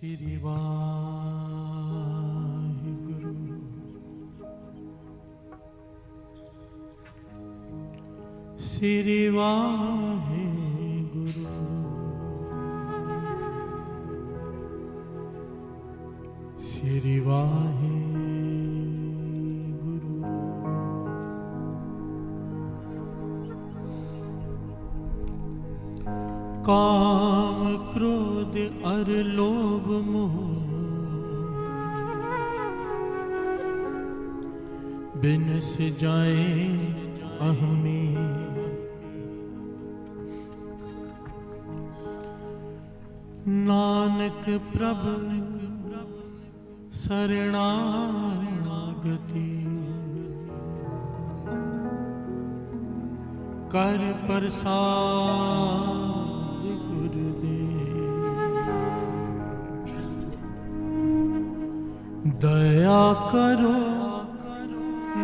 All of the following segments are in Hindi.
श्री वाहिगुरु। श्री वाहिगुरु। श्री वाहिगुरु। काम क्रोध अर लोभ मोह बिनस जाए अहमी। नानक प्रभु शरणागति कर प्रसाद गुरुदेव। दया करो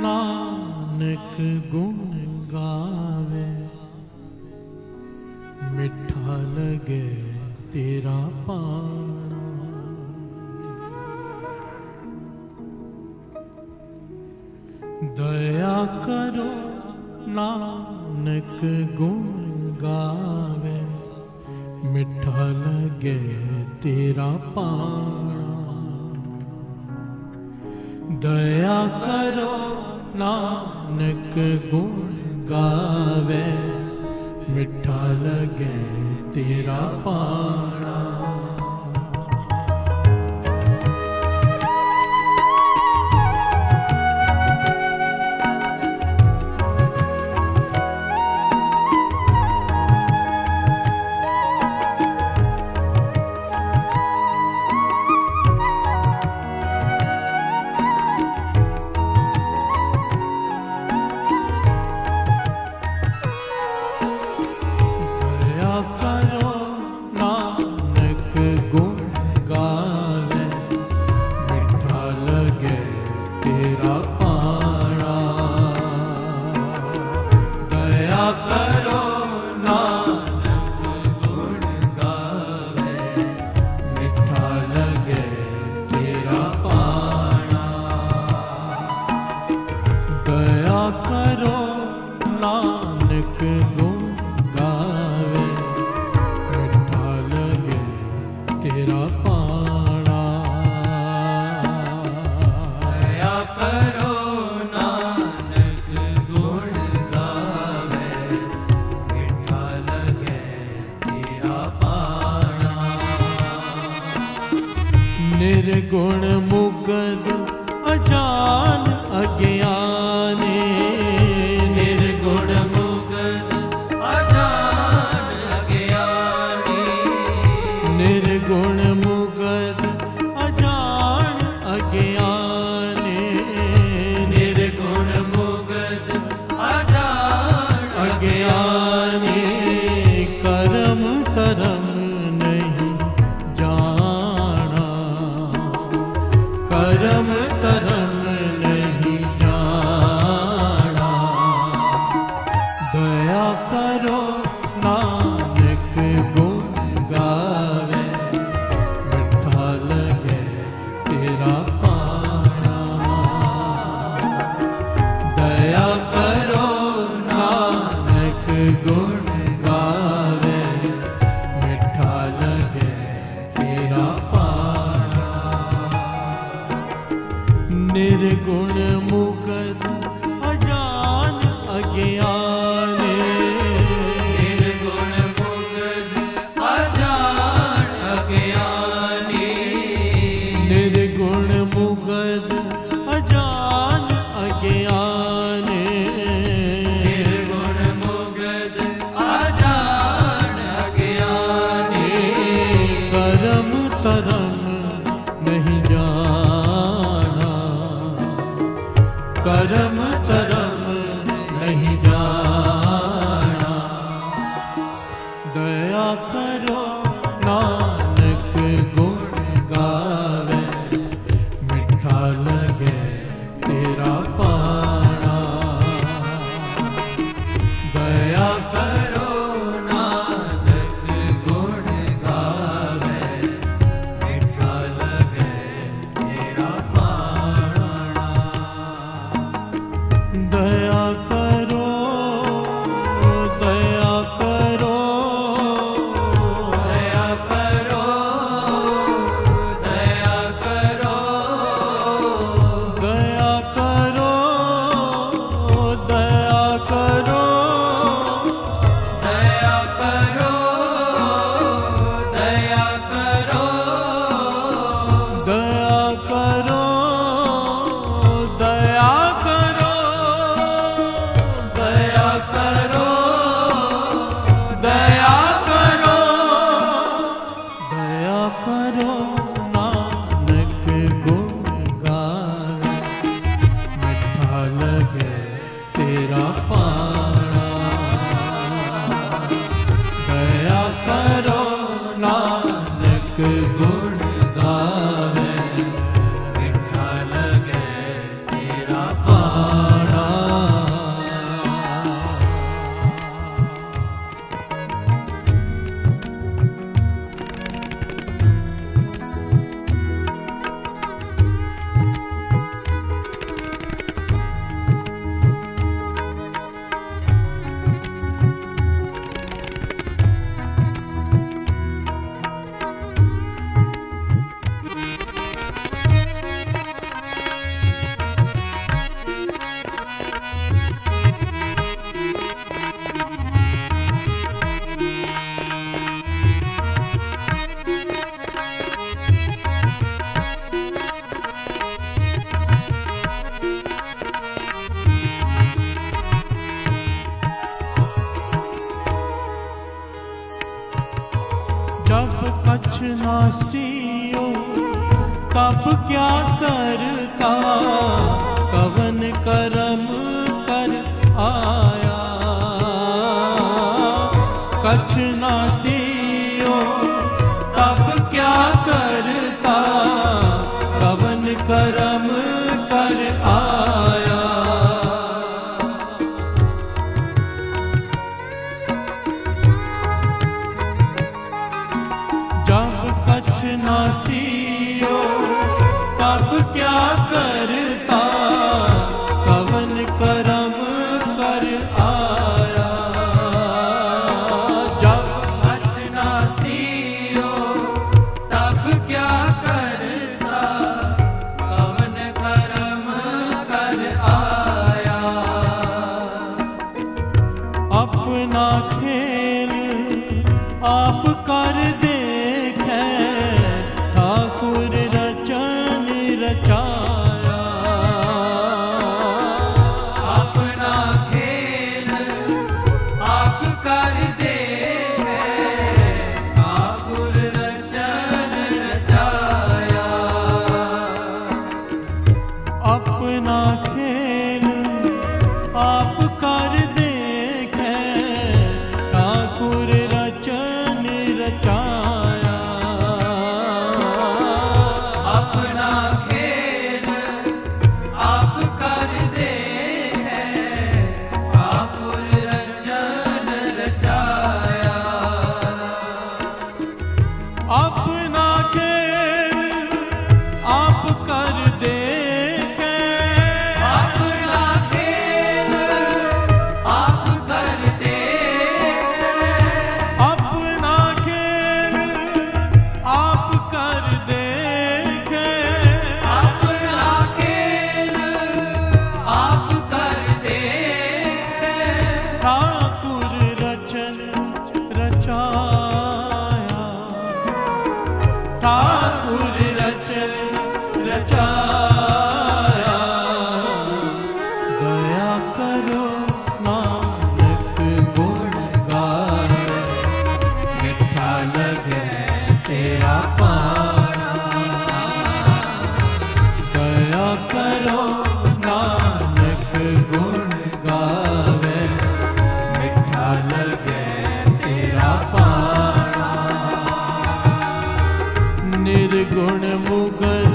नानक गुण गावे, मिठा लगे तेरा पाना। दया करो नानक गुण गावे, मिठा लगे तेरा पाना। दया करो नानक गुण गावे, मिठा लगे तेरा पाना। निर्गुण मुगद अजान अज्ञानी। निर्गुण मुगद अजान अज्ञानी। निर्गुण मुगद अजान अज्ञानी। निर्गुण मुगद अजान अज्ञानी। करम तरम नहीं जाना, करम तरम नहीं जाना। दया करो नानक गुण गावे, मिठा लगे तेरा पाना। दया करो नानक गुण गावे, मिठा लगे तेरा पाना। निर्गुण मुगद अजान अज्ञानी। निर्गुण मुगद अजान अज्ञानी। निर्गुण मुगद अजान अज्ञानी। निर्गुण मुगद अजान अज्ञानी। करम तरम नहीं जाना, करम तरम नहीं जाना। दया करो नानक गुण गावे, मिठा लगे तेरा पाना। दया करो नानक गुण गावे, मिठा गावे, मिठा लगे तेरा पाना। जब कछ ना सियो तब क्या करता, कवन करम कर आया। कछ ना सियो तब क्या करता, कवन करम कर आया। कछ ना सियो तब क्या करता, कवन करम कर आया। जब कछ ना सियो तब क्या करता, कवन करम कर आया। अपना खेल आप कर देखे, ठाकुर रचन रचाया। अपना खेल आप कर देखे, ठाकुर रचन रचाया। अपना खेल आप कर देखे, ठाकुर रचन रचाया। अपना खेल आप कर देखे, ठाकुर रचन रचाया। अपना खेल आप कर देखे, अपना खेल आप कर देखे। अपना खेल आप कर देखे, अपना खेल आप कर देखे। ठाकुर रचन रचाया, ठाकुर रचन रचाया। दया करो नानक गुण गावे, मिठा लगे तेरा पाना। दया करो नानक गुण गावे, मिठा लगे तेरा पाना। निर्गुण मुगल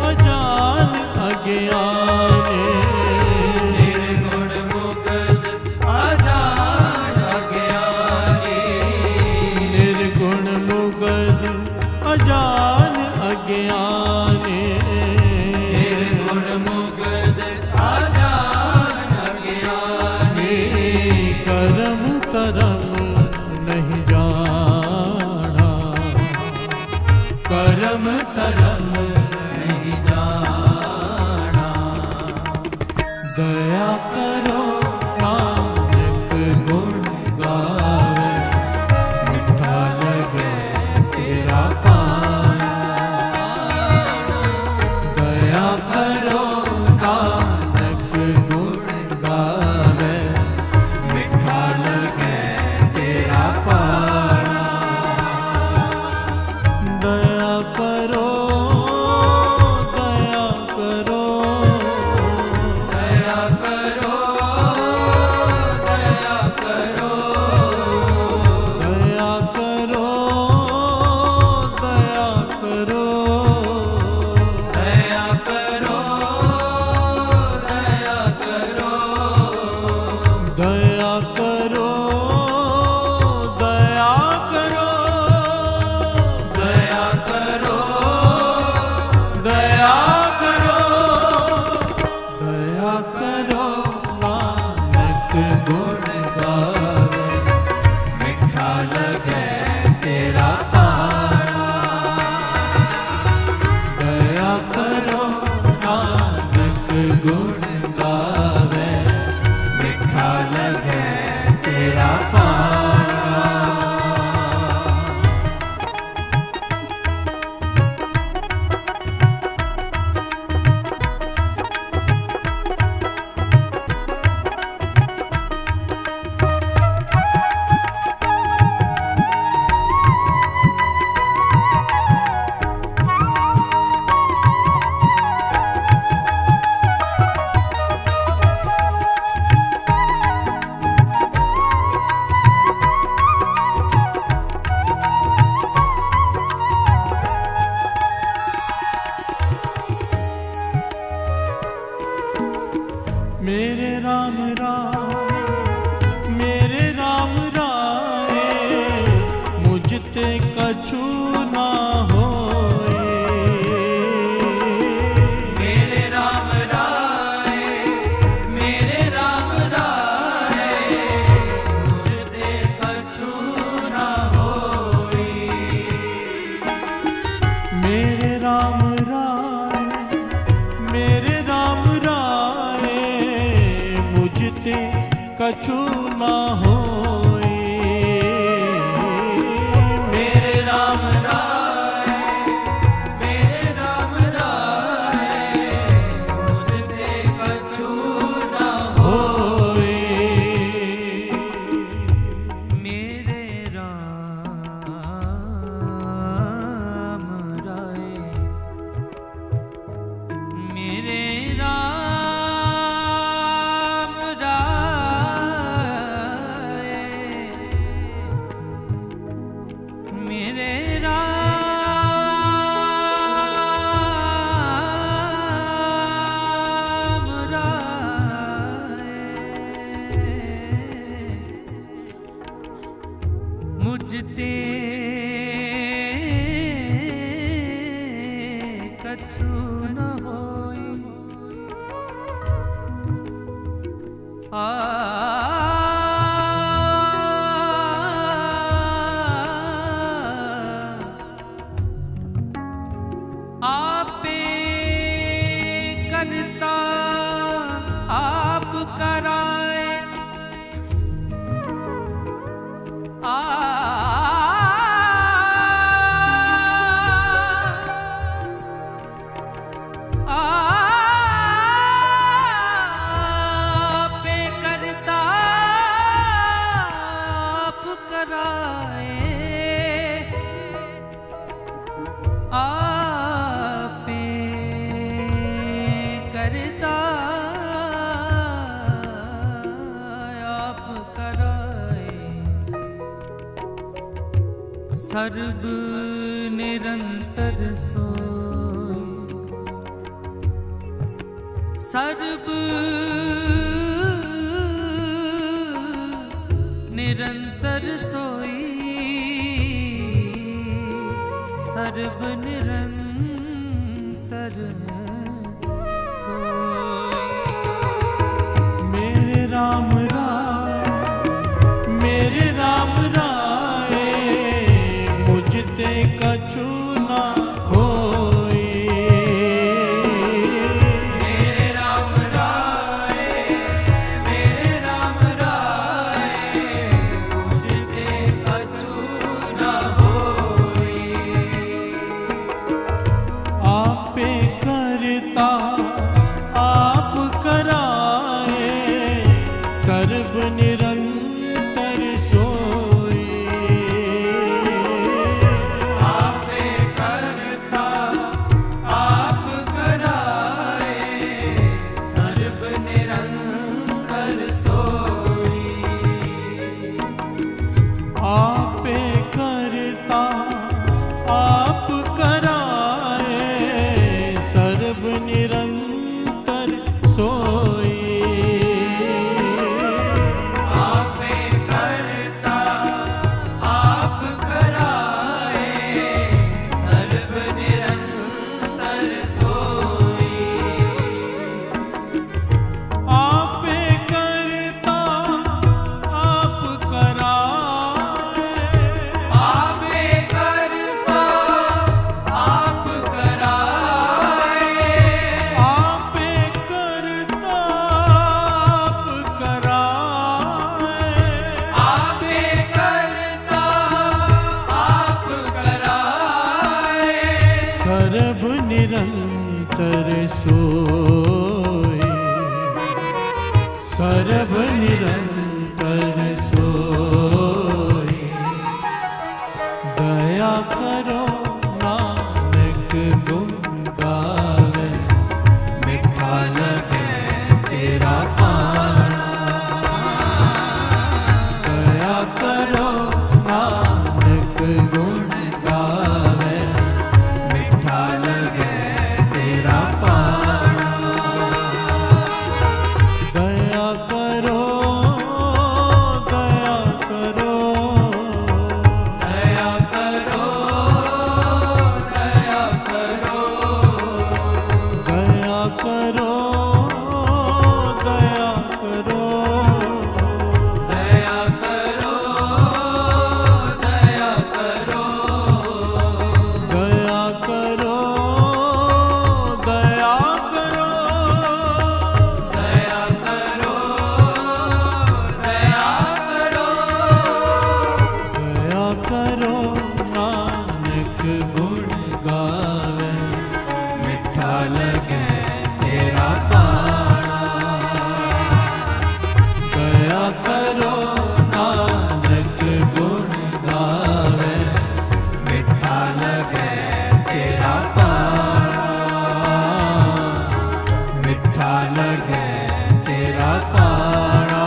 अजान अज्ञाने, निर्गुण मुगल अजान अज्ञाने। निर्गुण मुगल अजान अज्ञाने, निर्गुण मुगल अजान अज्ञाने। करम तरम नहीं जाना, करम तरम नहीं जाना। दया करो नानक गुण गावे, मिठा लगे तेरा पाना। दया करो नानक गुण गावे, मिठा लगे तेरा पाना। दया करो मेरे राम राय, मेरे राम राय, मुझते कछु ना होए। मेरे राम राय, मेरे राम राय, मुझते कछु ना होए। मेरे राम राय, मेरे राम राय, मेरे राम राय, मुझते कछु न होई। आपे करता आप कराए। आपे करता आप कराए। आपे करता आप कराए। सर्व निरंतर सोई, सर्व निरंतर सोई, सर्व निरंतर सोई। मेरे राम राय, मेरे राम राय, मुझते कछु ना होए। मेरे राम राय, मेरे राम राय, मुझते कछु ना होए। आपे करता आप कराए, सर्व निरंतर सोए। आपे करता आप कराए, सर्व निरंतर सोए। आपे करता आप कराए, सर्व निरंतर सोए। आपे करता आप कराए, सर्व निरंतर सोए। आपे करता आप कराए, आपे करता आप कराए। आपे करता आप कराए, आपे करता आप कराए। सर्व निरंतर सोए, सर्व निरंतर सोए। दया करो नानक गुण गावे, मिठा लगे तेरा आना। दया करो नानक गुण गावे, मिठा लगे तेरा पाना। दया करो लगे तेरा पाना। दया करो नानक गुण गावे, मिठा लगे तेरा पाना, मिठा लगे तेरा पाना।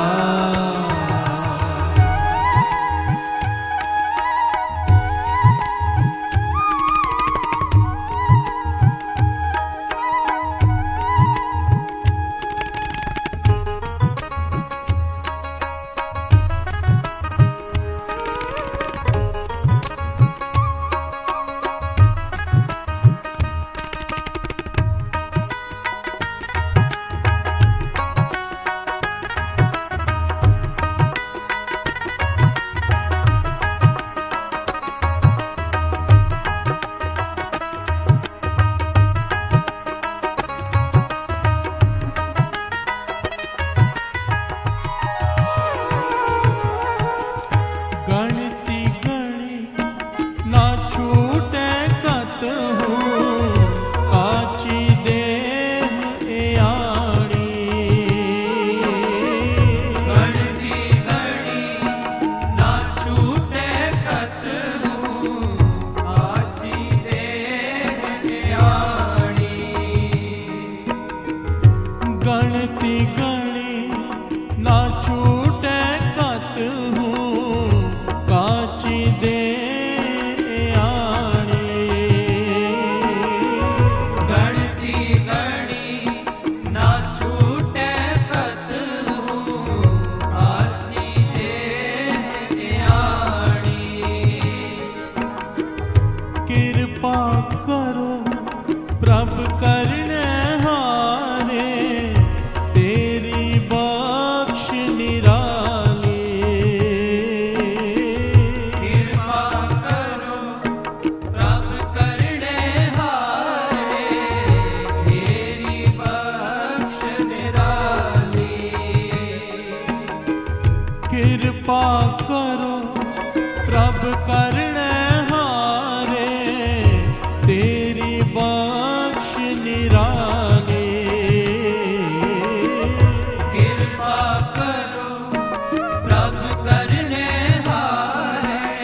गणति गणी ना छूटे कतहु, काची देह आणी। गणति गणी ना छूटे कतहु, काची देह आणी। गणति गणी ना छूटे कतहु, काची देह आणी। गणति गणी ना छूटे कतहु, काची देह आणी। कृपा करो प्रभ करने हारे, तेरी बख्श निराली। कृपा करो प्रभ करने हारे, तेरी बख्श निराली। कृपा करो प्रभ करने हारे, तेरी बख्श निराली। कृपा करो प्रभ करने हारे,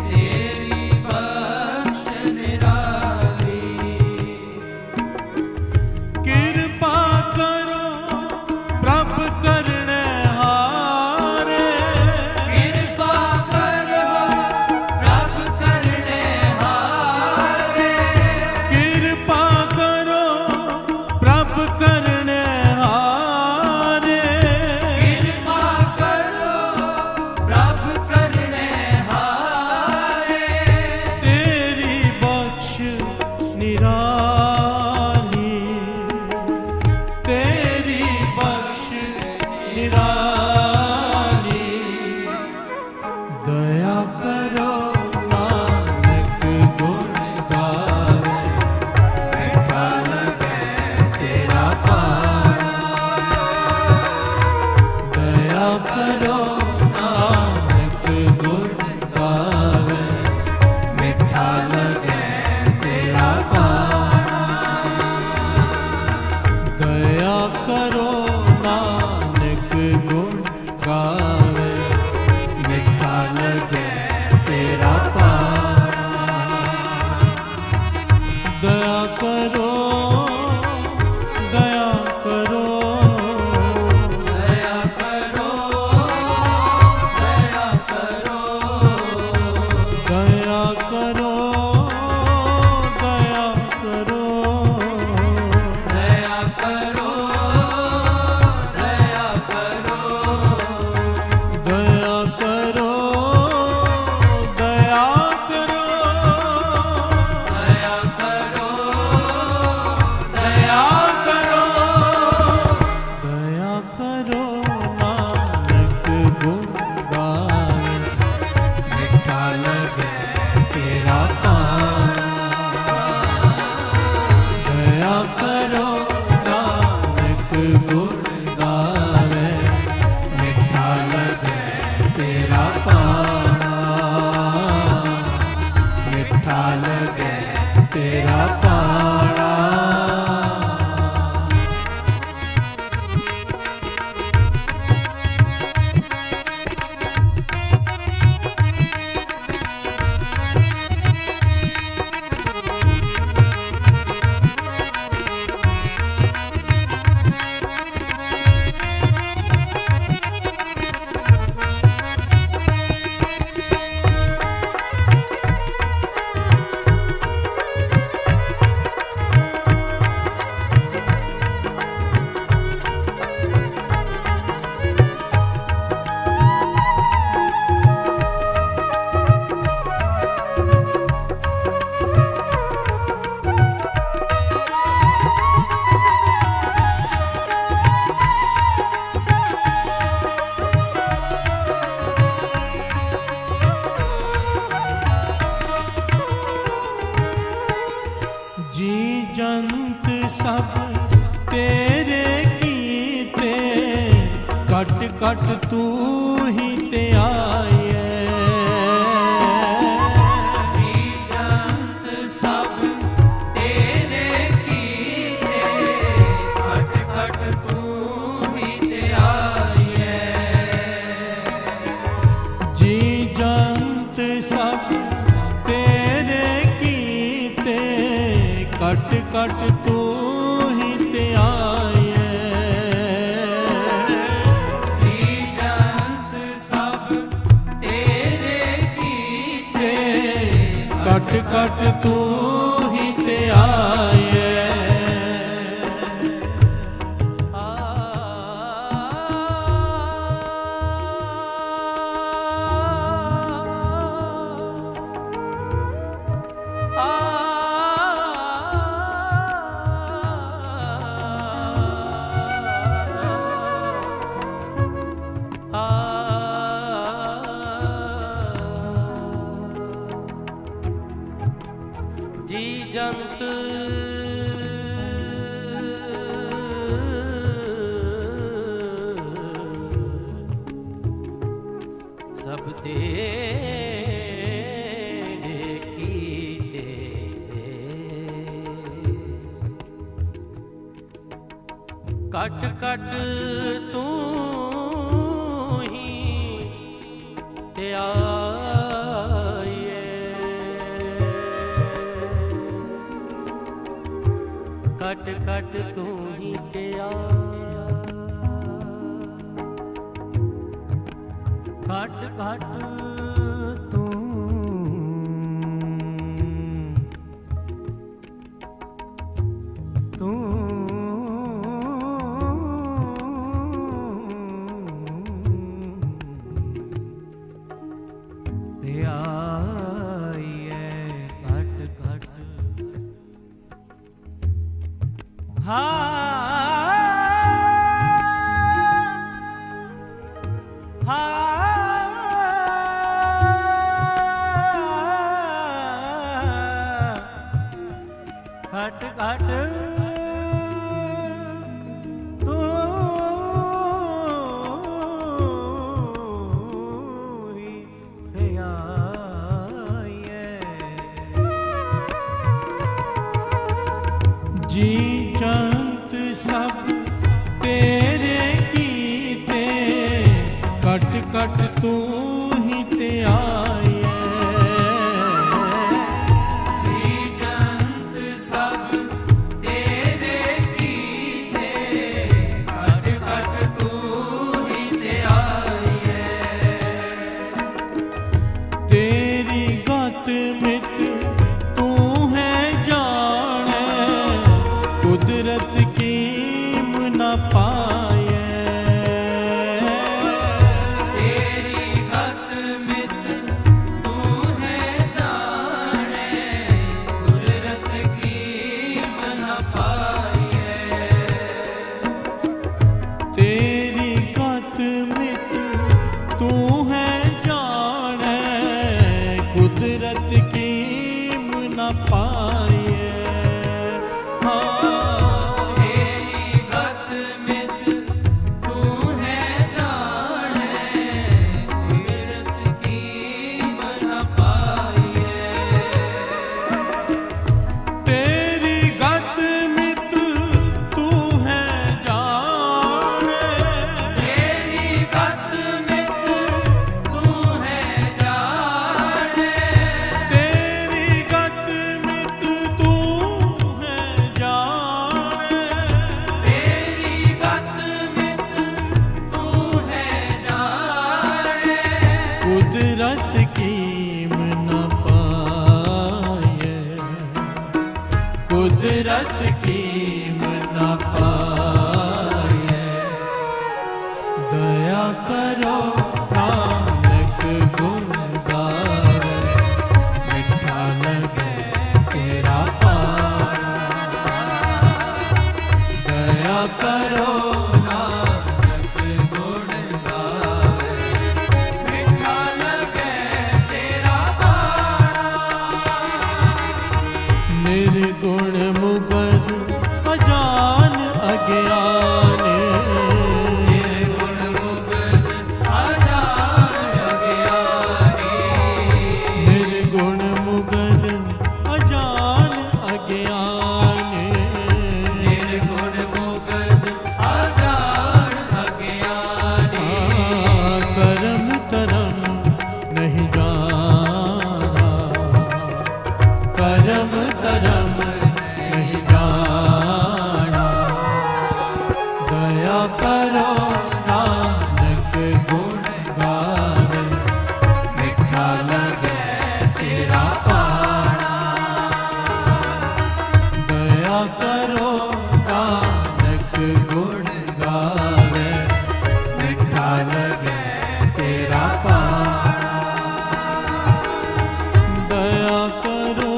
तेरी बख्श निराली। कृपा करो प्रभ करने हारे, कृपा करो प्रभ करने हारे। कृपा करो प्रभ करने हारे। कृपा करो प्रभ करने हारे, तेरी बख्श निराली, तेरी बख्श निराली। दया करो नानक गुण गावे, मिठा लगे तेरा पाना। दया करो नानक गुण गावे, मिठा लगे तेरा पाना। दया करो नानक गुण गावे, मिठा लगे तेरा पाना। दया करो, दया करो, दया करो, दया करो, दया करो, दया करो, दया करो, दया करो, दया करो, दया करो, दया करो, दया करो, दया करो। नानक गुण गावे, मिठा लगे तेरा पाना। दया करो नानक गुण गावे, मिठा लगे तेरा पाना, मिठा लगे तेरा पाना। जी जंत सब तेरे कीते, कट कट तू ही ते आए। जी जंत सब तेरे कीते, कट कट तू ही ते आए। जी जंत सब तेरे कीते, कट कट तू ही ते आए। जी जंत सब तेरे कीते, कट कट तू ही ते आए। जी जंत सब तेरे कीते, कट कट तू ही ते आए। कट कट तू ही ते कट कट तू तू ते आए। कट कट घट घट तू ही ते आए। जी जंत सब तेरे कीते, कट कट तू ही ते आए। जी जंत सब तेरे कीते, कट कट तू ही ते आए। तेरी गत मित तू है जाने, कुदरत कीम न पाए। तेरी गत मित तू है जाने, कुदरत कीम न पाए। तेरी गत मित तू है जाने, कुदरत कीम न पाए। तेरी गत मित तू है जाने, कुदरत कीम न पाए। तेरी गत मित तू है जाने, तेरी गत मित तू है जाने, तेरी गत मित तू है जाने। तेरी गत मित तू है जाने। कुदरत कीम न पाए, कुदरत कीम न पाए। दया करो नानक गुण गावे, मिठा लगे तेरा पाना। दया करो नानक गुण गावे, मिठा लगे तेरा बाणा। निर्गुण दया करो नानक गुण गावे मिठा लगे तेरा पाना दया करो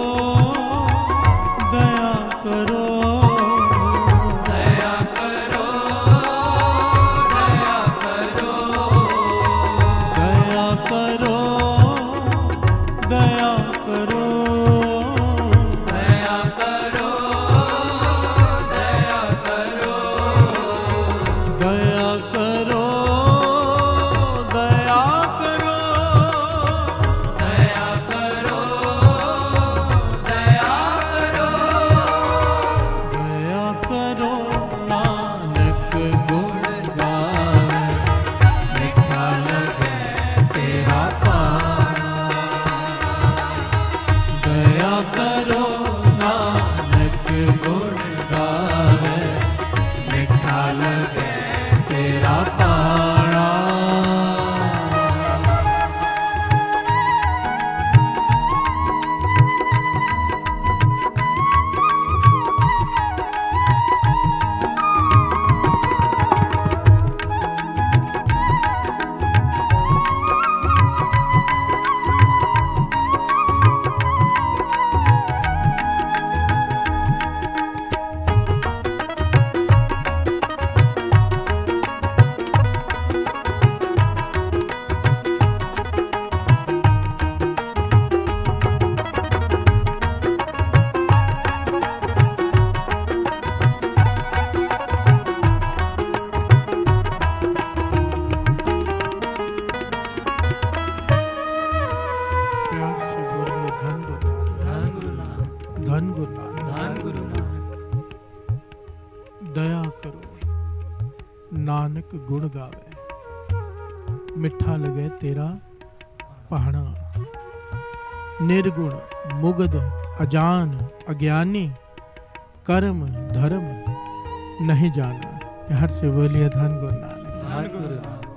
दया करो दया करो दया करो दया करो दया करो दया करो दया करो दया करो दया करो दया करो दया करो दया करो नानक गुण गावे मिठा लगे तेरा पाना दया करो नानक गुण गावे मिठा लगे तेरा पाना प्यार से बोलिए धन गुरु नानक धन गुरु नानक धन गुरु नानक दया करो नानक गुण गावे मिठा लगे तेरा पहाड़ा निर्गुण मुग्ध अजान अज्ञानी कर्म धर्म नहीं जाना प्यार से बोलिए धन गुरु नानक धन गुरु नानक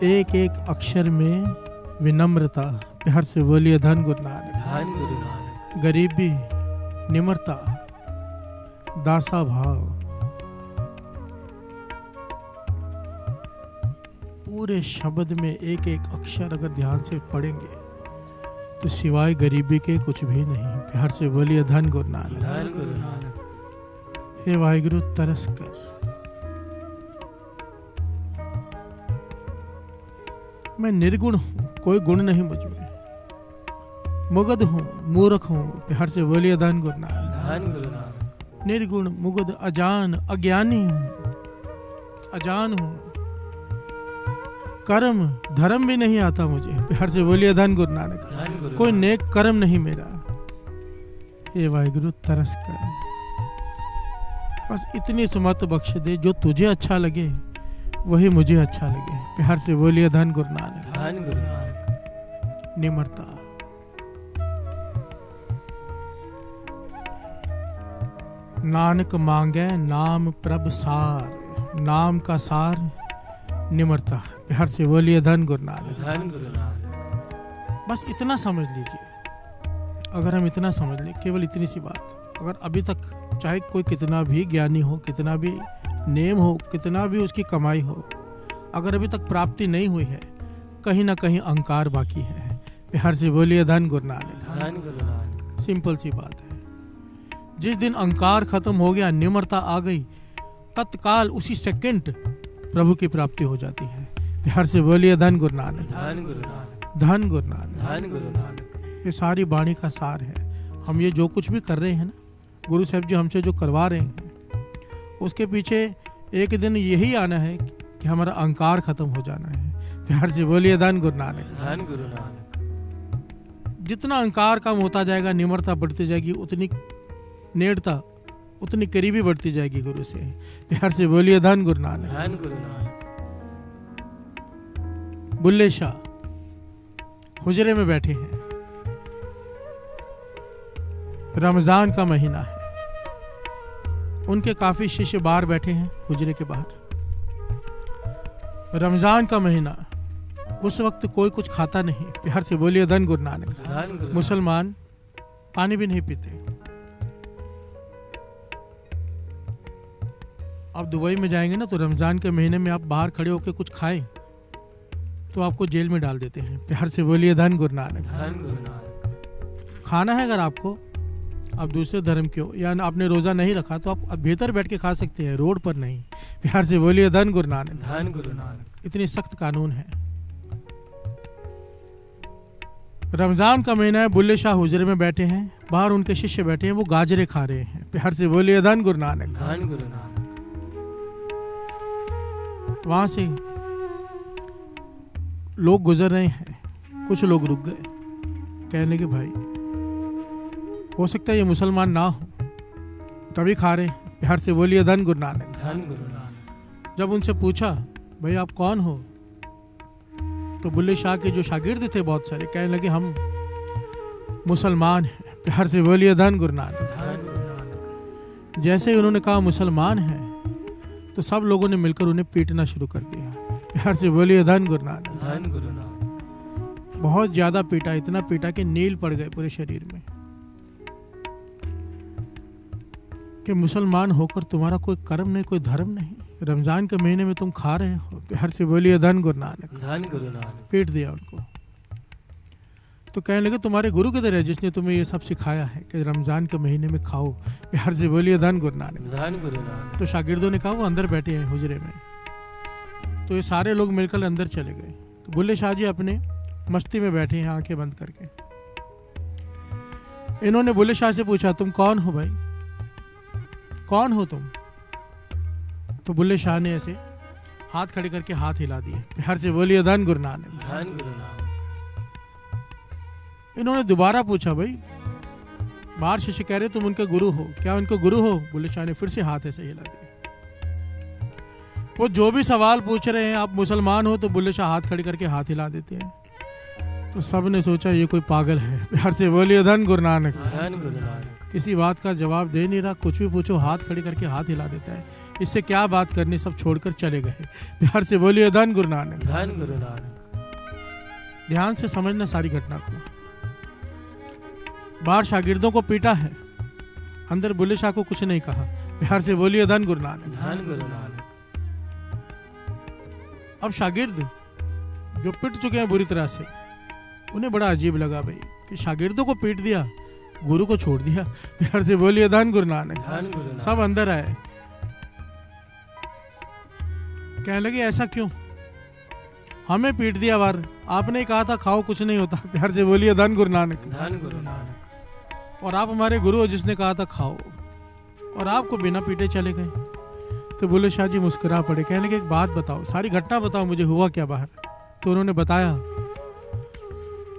एक एक अक्षर में विनम्रता प्यार से बोलिए धन गुरु नानक धन गुरु नानक गरीबी निम्रता दासा भाव पूरे शब्द में एक एक अक्षर अगर ध्यान से पढ़ेंगे तो सिवाय गरीबी के कुछ भी नहीं प्यार से बोलिए धन गुरु नानक धन गुरु नानक हे वाहिगुरु तरस कर मैं निर्गुण हूं कोई गुण नहीं मुझ में मुग्ध हूं मूर्ख हूं प्यार से बोलिए धन गुरु नानक धन गुरु नानक निर्गुण मुग्ध अजान अज्ञानी हूं अजान हूं कर्म धर्म भी नहीं आता मुझे प्यार से बोलिए धन गुरु नानक धन गुरु कोई नेक कर्म नहीं मेरा हे वाहिगुरु तरस कर बस इतनी सुमत बख्श दे जो तुझे अच्छा लगे वही मुझे अच्छा लगे प्यार से बोलिए धन गुरु नानक धन गुरु नानक निम्रता नानक मांगे नाम प्रभ सार नाम का सार निम्रता प्यार से बोलिए धन गुरु नानक धन गुरु नानक बस इतना समझ लीजिए अगर हम इतना समझ लें केवल इतनी सी बात अगर अभी तक चाहे कोई कितना भी ज्ञानी हो कितना भी नेम हो कितना भी उसकी कमाई हो अगर अभी तक प्राप्ति नहीं हुई है कहीं ना कहीं अहंकार बाकी है प्यार से बोलिए धन गुरु नानक धन गुरु नानक सिंपल सी बात है जिस दिन अहंकार खत्म हो गया निम्रता आ गई तत्काल उसी सेकंड प्रभु की प्राप्ति हो जाती है प्यार से बोलिए धन गुरु नानक धन गुरु नानक धन गुरु नानक धन गुरु नानक ये सारी वाणी का सार है हम ये जो कुछ भी कर रहे हैं ना गुरु साहब जी हमसे जो करवा रहे हैं उसके पीछे एक दिन यही आना है कि हमारा अहंकार खत्म हो जाना है प्यार से बोलिए धन गुरु नानक धन गुरु नानक जितना अहंकार कम होता जाएगा निम्रता बढ़ती जाएगी उतनी नेड़ता उतनी करीबी बढ़ती जाएगी गुरु से प्यार से बोलिए धन गुरु नानक धन गुरु नानक बुल्ले शाह हुजरे में बैठे हैं रमजान का महीना है उनके काफी शिष्य बाहर बैठे हैं हुजरे के बाहर रमजान का महीना उस वक्त कोई कुछ खाता नहीं प्यार से बोलिए धन गुरु नानक धन गुरु मुसलमान पानी भी नहीं पीते। आप दुबई में जाएंगे ना तो रमज़ान के महीने में आप बाहर खड़े होकर कुछ खाएं तो आपको जेल में डाल देते हैं। प्यार से बोलिए धन गुरु नानक। धन गुरु नानक। खाना है अगर आपको, आप दूसरे धर्म के हो या आपने रोज़ा नहीं रखा तो आप भीतर बैठ के खा सकते हैं, रोड पर नहीं। प्यार से बोलिए धन गुरु नानक। धन गुरु नानक। इतनी सख्त कानून है। रमज़ान का महीना है, बुल्ले शाह हुजरे में बैठे हैं, बाहर उनके शिष्य बैठे हैं, वो गाजरे खा रहे हैं। प्यार से बोलिए धन गुरु नानक। धन गुरु नानक। वहां से लोग गुजर रहे हैं, कुछ लोग रुक गए, कहने के भाई हो सकता है ये मुसलमान ना हो, तभी खा रहे। प्यार से बोलिए धन गुरु नानक। धन गुरु नानक। जब उनसे पूछा भाई आप कौन हो, तो बुल्ले शाह के जो शागिर्द थे बहुत सारे कहने लगे हम मुसलमान हैं। प्यार से बोलिए धन गुरु नानक। धन गुरु नानक। जैसे ही उन्होंने कहा मुसलमान हैं तो सब लोगों ने मिलकर उन्हें पीटना शुरू कर दिया। प्यार से बोलिए धन गुरु नानक। धन गुरु नानक। बहुत ज्यादा पीटा, इतना पीटा कि नील पड़ गए पूरे शरीर में, कि मुसलमान होकर तुम्हारा कोई कर्म नहीं, कोई धर्म नहीं, रमजान के महीने में तुम खा रहे हो। प्यार से बोलिए धन गुरु नानक। धन गुरु नानक। पीट दिया उनको। तो कहने लगे तुम्हारे गुरु किधर है जिसने तुम्हें ये सब सिखाया है कि रमजान के महीने में खाओ। प्यार से बोलिए धन गुरु नानक। धन गुरु नानक। तो शागिर्दों ने कहा वो अंदर बैठे हैं हुजरे में। तो ये सारे लोग मिलकर अंदर चले गए। तो बुल्ले शाह जी अपने मस्ती में बैठे हैं आंखें बंद करके। इन्होंने बुल्ले शाह से पूछा तुम कौन हो भाई, कौन हो तुम? तो बुल्ले शाह ने ऐसे हाथ खड़े करके हाथ हिला दिए। प्यार से बोलिए धन गुरु नानक। धन गुरु नानक। इन्होंने दोबारा पूछा भाई बाहर शिष्य कह रहे तुम उनके गुरु हो, क्या उनके गुरु हो? बुल्ले शाह ने फिर से हाथ ऐसे हिला दिए। वो जो भी सवाल पूछ रहे हैं आप मुसलमान हो, तो बुल्ले शाह हाथ खड़े करके हाथ हिला देते हैं। तो सब ने सोचा ये कोई पागल है। प्यार से बोलिए धन गुरु नानक। धन गुरु नानक। किसी बात का जवाब दे नहीं रहा, कुछ भी पूछो हाथ खड़े करके हाथ हिला देता है, इससे क्या बात करनी, सब छोड़कर चले गए। प्यार से बोलिए धन गुरु नानक। धन गुरु नानक। ध्यान से समझना सारी घटना को। बाहर शागिर्दों को पीटा है, अंदर बुल्ले शाह को कुछ नहीं कहा। प्यार से बोलिए धन गुरु नानक। धन गुरु नानक। अब शागिर्द जो पिट चुके हैं बुरी तरह से, उन्हें बड़ा अजीब लगा भाई कि शागिर्दों को पीट दिया, गुरु को छोड़ दिया। प्यार से बोलिए धन गुरु नानक। धन गुरु नानक। सब अंदर आए, कहने लगे ऐसा क्यों, हमें पीट दिया बार, आपने कहा था खाओ कुछ नहीं होता। प्यार से बोलिए धन गुरु नानक। धन गुरु नानक। और आप हमारे गुरु हो जिसने कहा था खाओ, और आपको बिना पीटे चले गए। तो बुल्ले शाह जी मुस्कुरा पड़े, कहने लगे एक बात बताओ, सारी घटना बताओ मुझे, हुआ क्या बाहर? तो उन्होंने बताया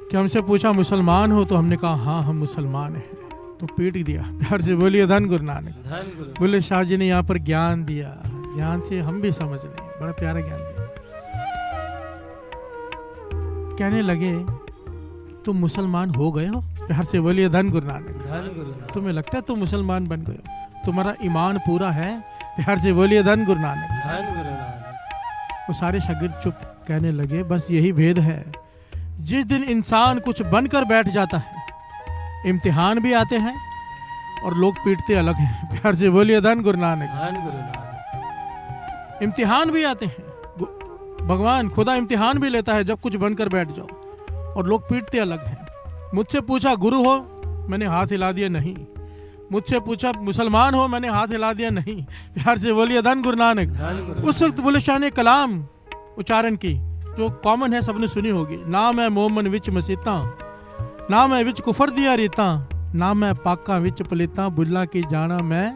कि हमसे पूछा मुसलमान हो, तो हमने कहा हाँ हम मुसलमान हैं, तो पीट दिया। प्यार से बोलिए धन गुरु नानक। धन गुरु। बुल्ले शाह जी ने यहाँ पर ज्ञान दिया, ज्ञान से हम भी समझ लें, बड़ा प्यारा ज्ञान दिया। कहने लगे तुम मुसलमान हो गए हो? प्यार से बोलिए धन गुरु नानक। धन गुरु नानक। तुम्हें लगता है तुम मुसलमान बन गए हो, तुम्हारा ईमान पूरा है? प्यार से बोलिए धन गुरु नानक। धन गुरु नानक। वो सारे शागिर्द चुप, कहने लगे बस यही भेद है, जिस दिन इंसान कुछ बनकर बैठ जाता है, इम्तिहान भी आते हैं और लोग पीटते अलग हैं। प्यार से बोलिए धन गुरु नानक। धन गुरु नानक। इम्तिहान भी आते हैं, भगवान खुदा इम्तिहान भी लेता है जब कुछ बनकर बैठ जाओ, और लोग पीटते अलग हैं। मुझसे पूछा गुरु हो, मैंने हाथ हिला दिया नहीं। मुझसे पूछा मुसलमान हो, मैंने हाथ हिला दिया नहीं। प्यार से बोलिए धन गुरु नानक। धन गुरु। उस वक्त बुल्ले शाह ने कलाम उच्चारण की जो कॉमन है, सबने सुनी होगी। ना मैं मोमन विच मसीता, ना मैं विच कुफर दिया रीता, ना मैं पाका विच पलीता, बुल्ला की जाना मैं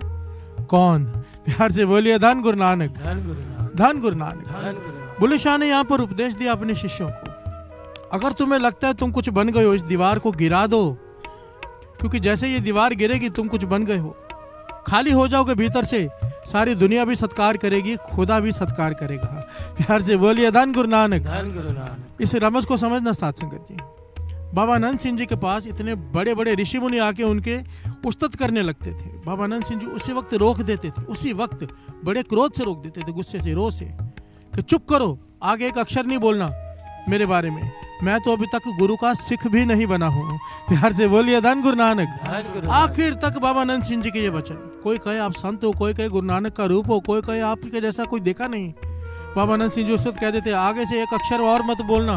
कौन? प्यार से बोलिए धन गुरु नानक। धन गुरु नानक। धन गुरु नानक। धन गुरु नानक। बुल्ले शाह ने यहाँ पर उपदेश दिया अपने शिष्यों को, अगर तुम्हें लगता है तुम कुछ बन गए हो, इस दीवार को गिरा दो, क्योंकि जैसे ये दीवार गिरेगी तुम कुछ बन गए हो, खाली हो जाओगे भीतर से, सारी दुनिया भी सत्कार करेगी, खुदा भी सत्कार करेगा। प्यार से बोलिए धन गुरु नानक। धन गुरु नानक। इस रमज को समझना साथ संगत जी। बाबा आनंद सिंह जी के पास इतने बड़े बड़े ऋषि मुनि आके उनके उस्तत करने लगते थे। बाबा आनंद सिंह जी उसी वक्त रोक देते थे, उसी वक्त बड़े क्रोध से रोक देते थे, गुस्से से, रोह से, कि चुप करो, आगे एक अक्षर नहीं बोलना मेरे बारे में, मैं तो अभी तक गुरु का सिख भी नहीं बना हूँ। प्यार से बोलिए धन गुरु नानक। धन गुरु नानक। आखिर तक बाबा नंद सिंह जी के ये वचन, कोई कहे आप संत हो, कोई कहे गुरु नानक का रूप हो, कोई कहे आपके जैसा कोई देखा नहीं। बाबा नंद सिंह जी उस वक्त कह देते आगे से एक अक्षर और मत बोलना,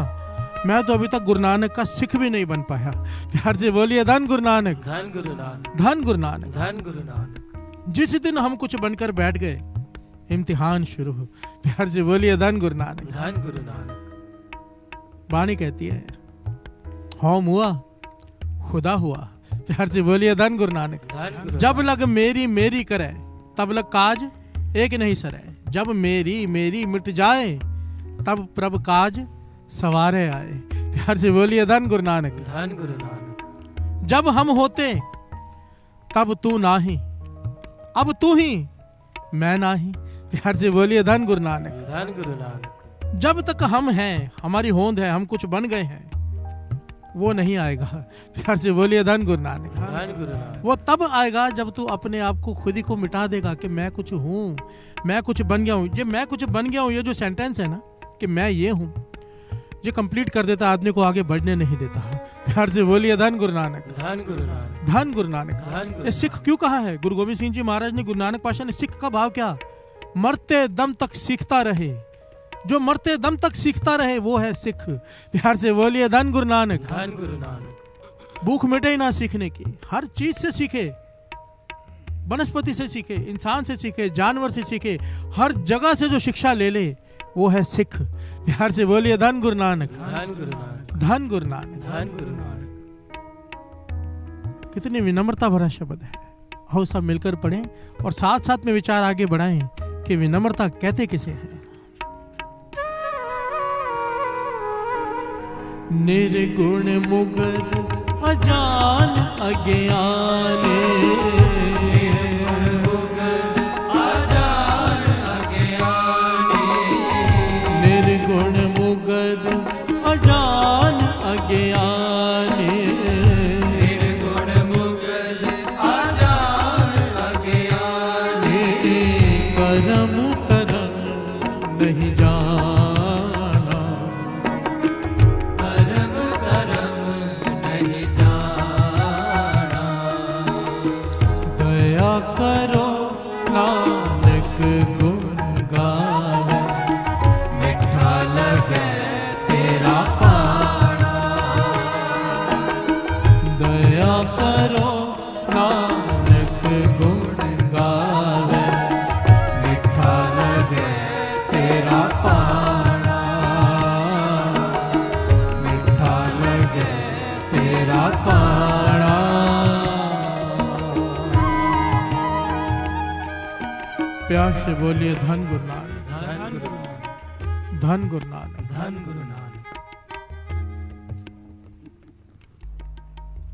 मैं तो अभी तक गुरु नानक का सिख भी नहीं बन पाया। प्यार से बोलिए धन गुरु नानक। धन गुरु नानक। धन गुरु नानक। धन गुरु नानक। जिस दिन हम कुछ बनकर बैठ गए, इम्तिहान शुरू हो। प्यार से बोलिए धन गुरु नानक। धन गुरु नानक। वाणी कहती है होम हुआ खुदा हुआ। प्यार से बोलिए धन गुरु नानक। धन गुरु जब लग मेरी मेरी करे, तब लग काज एक नहीं सरे। जब मेरी मेरी मिट जाए, तब प्रभ काज सवारे आए। प्यार से बोलिए धन गुरु नानक। धन गुरु नानक। जब हम होते तब तू नाही, अब तू ही मैं नाही। प्यार से बोलिए धन गुरु नानक। धन गुरु नानक। जब तक हम हैं, हमारी होंद है, हम कुछ बन गए हैं, वो नहीं आएगा। प्यार से बोलिए धन गुरु नानक। धन गुरु नानक। वो तब आएगा जब तू अपने आप को खुद ही को मिटा देगा कि मैं कुछ हूँ, मैं कुछ बन गया हूँ। ये मैं कुछ बन गया हूँ, ये जो सेंटेंस है ना कि मैं ये हूँ, ये कंप्लीट कर देता, आदमी को आगे बढ़ने नहीं देता। प्यार से बोलिए धन गुरु नानक। धन गुरु नानक। धन गुरु नानक। धन गुरु ये सिख क्यों कहा है? गुरु गोविंद सिंह जी महाराज ने, गुरु नानक पाशाह ने सिख का भाव क्या? मरते दम तक सीखता रहे। जो मरते दम तक सीखता रहे वो है सिख। प्यार से बोलिए धन गुरु नानक। धन गुरु नानक। भूख मिटे ही ना सीखने की, हर चीज से सीखे, वनस्पति से सीखे, इंसान से सीखे, जानवर से सीखे, हर जगह से जो शिक्षा ले ले वो है सिख। प्यार से बोलिए धन गुरु नानक। धन गुरु नानक। धन गुरु नानक। धन गुरु नानक। कितनी विनम्रता भरा शब्द है। आओ सब मिलकर पढ़ें और साथ साथ में विचार आगे बढ़ाएं कि विनम्रता कहते किसे हैं। निर्गुण मुगध अजान अज्ञाने, निर्गुण मुगध अजान अज्ञाने, निर्गुण मुगध अजान अज्ञाने, करम तरम नहीं जाना, करम तरम नहीं जाना, दया करो नानक गुण गावे, मिठा लगे तेरा पाना, दया करो नानक गुण गावे, मिठा लगे तेरा पाना, मिठा लगे तेरा पाना। प्यार से बोलिए धन गुरु नानक। धन गुरु नानक। धन गुरु नानक। धन गुरु नानक।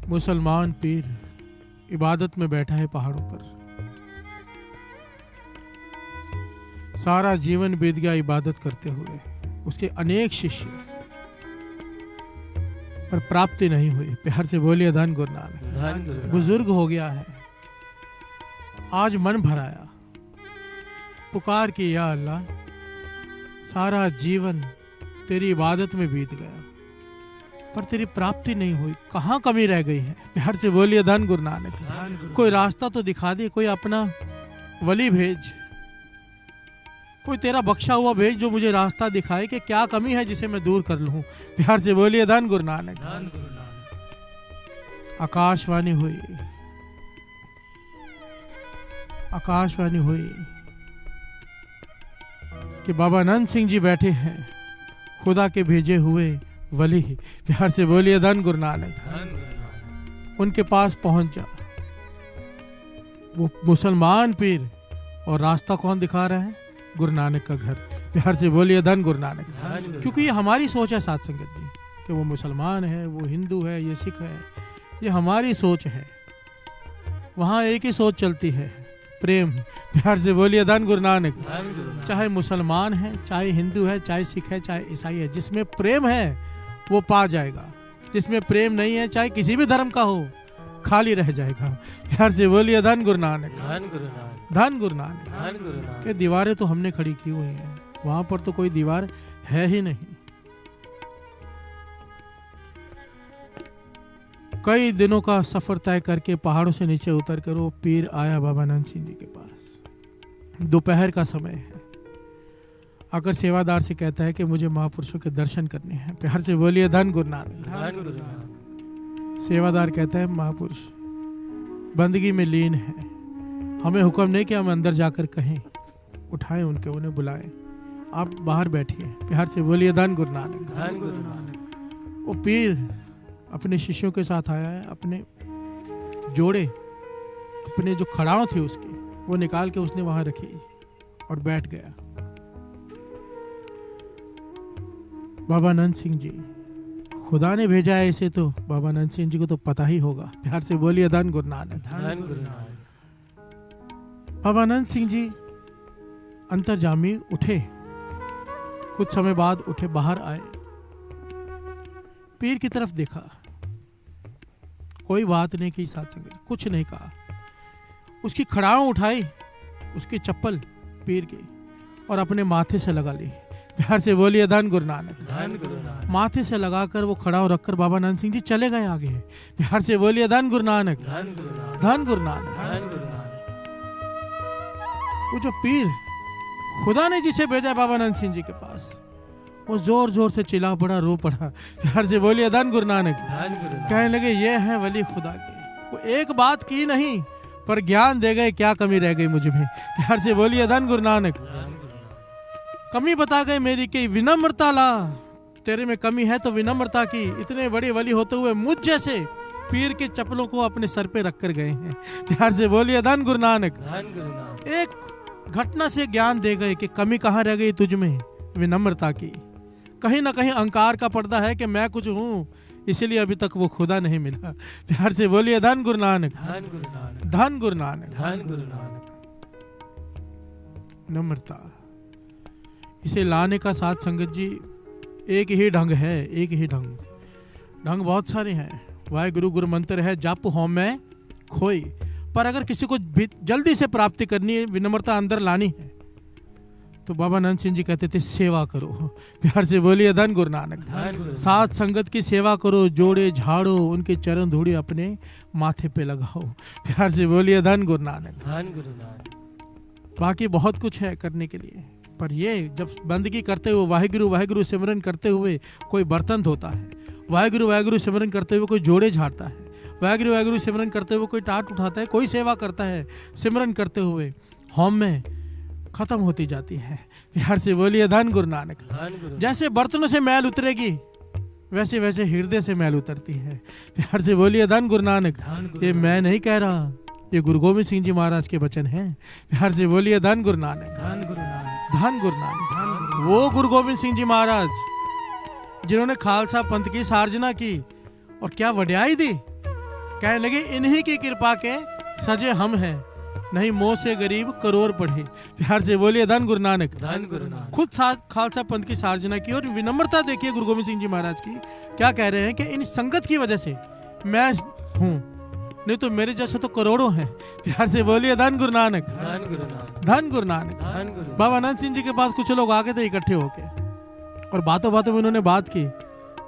मुसलमान पीर इबादत में बैठा है पहाड़ों पर, सारा जीवन बीत गया इबादत करते हुए, उसके अनेक शिष्य, पर प्राप्ति नहीं हुई। प्यार से बोलिए धन गुरु नानक। धन गुरु नानक। बुजुर्ग हो गया है, आज मन भराया, पुकार की या अल्लाह, सारा जीवन तेरी इबादत में बीत गया पर तेरी प्राप्ति नहीं हुई, कहाँ कमी रह गई है? प्यार से बोलिए धन गुरु नानक। धन गुरु कोई रास्ता तो दिखा दे, कोई अपना वली भेज, कोई तेरा बख्शा हुआ भेज जो मुझे रास्ता दिखाए कि क्या कमी है जिसे मैं दूर कर लूं। प्यार से बोलिए धन गुरु नानक। धन गुरु नानक। आकाशवाणी हुई, आकाशवाणी हुई कि बाबा नंद सिंह जी बैठे हैं, खुदा के भेजे हुए वली। प्यार से बोलिए धन गुरु नानक। धन गुरु नानक। उनके पास पहुंच जा। वो मुसलमान पीर, और रास्ता कौन दिखा रहा है? गुरु नानक का घर। प्यार से बोलिए धन गुरु नानक। धन गुरु क्योंकि ये हमारी सोच है साथ संगत जी, कि वो मुसलमान है, वो हिंदू है, ये सिख है, ये हमारी सोच है। वहाँ एक ही सोच चलती है, प्रेम। प्यार से बोलिए धन गुरु नानक। धन गुरु नानक। चाहे मुसलमान है, चाहे हिंदू है, चाहे सिख है, चाहे ईसाई है, जिसमें प्रेम है वो पा जाएगा, जिसमें प्रेम नहीं है, चाहे किसी भी धर्म का हो, खाली रह जाएगा। प्यार से बोलिए धन गुरु नानक। धन गुरु नानक। धन गुरु नानक। धन गुरु नानक। ये दीवारें तो हमने खड़ी की हुई हैं, वहां पर तो कोई दीवार है ही नहीं। कई दिनों का सफर तय करके पहाड़ों से नीचे उतर कर वो पीर आया बाबा नंद सिंह जी के पास। दोपहर का समय है। आकर सेवादार से कहता है कि मुझे महापुरुषों के दर्शन करने हैं। प्यार से बोलिए धन गुरु नानक। धन गुरु नानक। सेवादार कहता है महापुरुष बंदगी में लीन है, हमें हुक्म नहीं कि हम अंदर जाकर कहें। उठाएं उनके, उन्हें बुलाएं, आप बाहर बैठिए। प्यार से बोलिए धन गुरु नानक। धन गुरु नानक। वो पीर अपने शिष्यों के साथ आया है। अपने जोड़े, अपने जो खड़ाव थे उसके, वो निकाल के उसने वहां रखी और बैठ गया। बाबा नंद सिंह जी, खुदा ने भेजा है इसे, तो बाबा नंद सिंह जी को तो पता ही होगा। प्यार से बोलिए धन गुरु नानक। धन गुरु नानक। बाबा नंद सिंह जी अंतर्जामी उठे। कुछ समय बाद उठे, बाहर आए, पीर की तरफ देखा, कोई बात नहीं की, साथ संगत कुछ नहीं कहा। उसकी खड़ाव उठाई, उसकी चप्पल पीर की, और अपने माथे से लगा ली। प्यार से बोलिए धन गुरु नानक। धन गुरु नानक। माथे से लगाकर वो खड़ाव रखकर बाबा नंद सिंह जी चले गए आगे। प्यार से बोलिए धन गुरु नानक। धन गुरु नानक। धन गुरु नानक। धन गुरु नानक। वो जो पीर खुदा ने जिसे भेजा बाबा नंद सिंह जी के पास, वो जोर जोर से चिल्ला पड़ा, रो पड़ा। प्यार से बोलिए धन गुरु नानक। धन गुरु नानक। कहने लगे ये है वली खुदा के। वो एक बात की नहीं, पर ज्ञान दे गए, क्या कमी रह गई मुझ में। प्यार से बोलिए धन गुरु नानक। धन गुरु नानक। कमी बता गए मेरी कि विनम्रता ला, तेरे में कमी है तो विनम्रता की। इतने बड़े वली होते हुए मुझ जैसे पीर के चप्पलों को अपने सर पे रख कर गए हैं। प्यार से बोलिए धन गुरु नानक। धन गुरु नानक। एक घटना से ज्ञान दे गए कि कमी कहाँ रह गई तुझ में, विनम्रता की। कहीं ना कहीं अहंकार का पर्दा है कि मैं कुछ हूँ, इसीलिए अभी तक वो खुदा नहीं मिला। प्यार से बोलिए धन गुरु नानक। धन गुरु नानक। धन गुरु नानक। धन गुरु नानक। नम्रता, इसे लाने का साथ संगत जी एक ही ढंग है। एक ही ढंग बहुत सारे हैं। वाहिगुरु गुरु मंत्र है, जप होम में खोई। पर अगर किसी को जल्दी से प्राप्ति करनी है, विनम्रता अंदर लानी है, तो बाबा नंद सिंह जी कहते थे सेवा करो। प्यार से बोलिए धन गुरु नानक। साथ संगत की सेवा करो, जोड़े झाड़ो, उनके चरण धूड़ी अपने माथे पे लगाओ। प्यार से बोलिए धन गुरु नानक। धन गुरु नानक। बाकी बहुत कुछ है करने के लिए, पर ये जब बंदगी करते हुए वाहिगुरु वाहिगुरु सिमरन करते हुए कोई बर्तन धोता है, वाहिगुरु वाहिगुरु सिमरन करते हुए कोई जोड़े झाड़ता है, वाहिगुरु वाहिगुरु सिमरन करते हुए कोई टाट उठाता है, कोई सेवा करता है, सिमरन करते हुए होम में खत्म होती जाती है। प्यार से बोलिए धन गुरु नानक। जैसे बर्तनों से मैल उतरेगी, वैसे वैसे हृदय से मैल उतरती है। प्यार से बोलिए धन गुरु नानक। ये मैं नहीं कह रहा, ये गुरु गोविंद सिंह जी महाराज के वचन हैं। प्यार से बोलिए धन गुरु नानक। धन गुरु नानक। धन गुरु नानक। वो गुरु गोविंद सिंह जी महाराज जिन्होंने खालसा पंथ की सार्जना की और क्या वड्याई दी। कहने लगे इन्हीं की कृपा के सजे हम हैं, नहीं मोह से गरीब करोड़ पढ़े। प्यार से बोलिए धन गुरु नानक। धन गुरु नानक। खुद खालसा पंथ की सार्जना की और विनम्रता देखिए गुरु गोविंद सिंह जी महाराज की। क्या कह रहे हैं कि इन संगत की वजह से मैं हूँ, नहीं तो मेरे जैसे तो करोड़ों हैं। प्यार से बोलिए धन गुरु नानक। धन गुरु नानक। धन गुरु नानक। धन गुरु। बाबा नंद सिंह जी के पास कुछ लोग आ गए थे इकट्ठे होके, और बातों बातों में उन्होंने बात की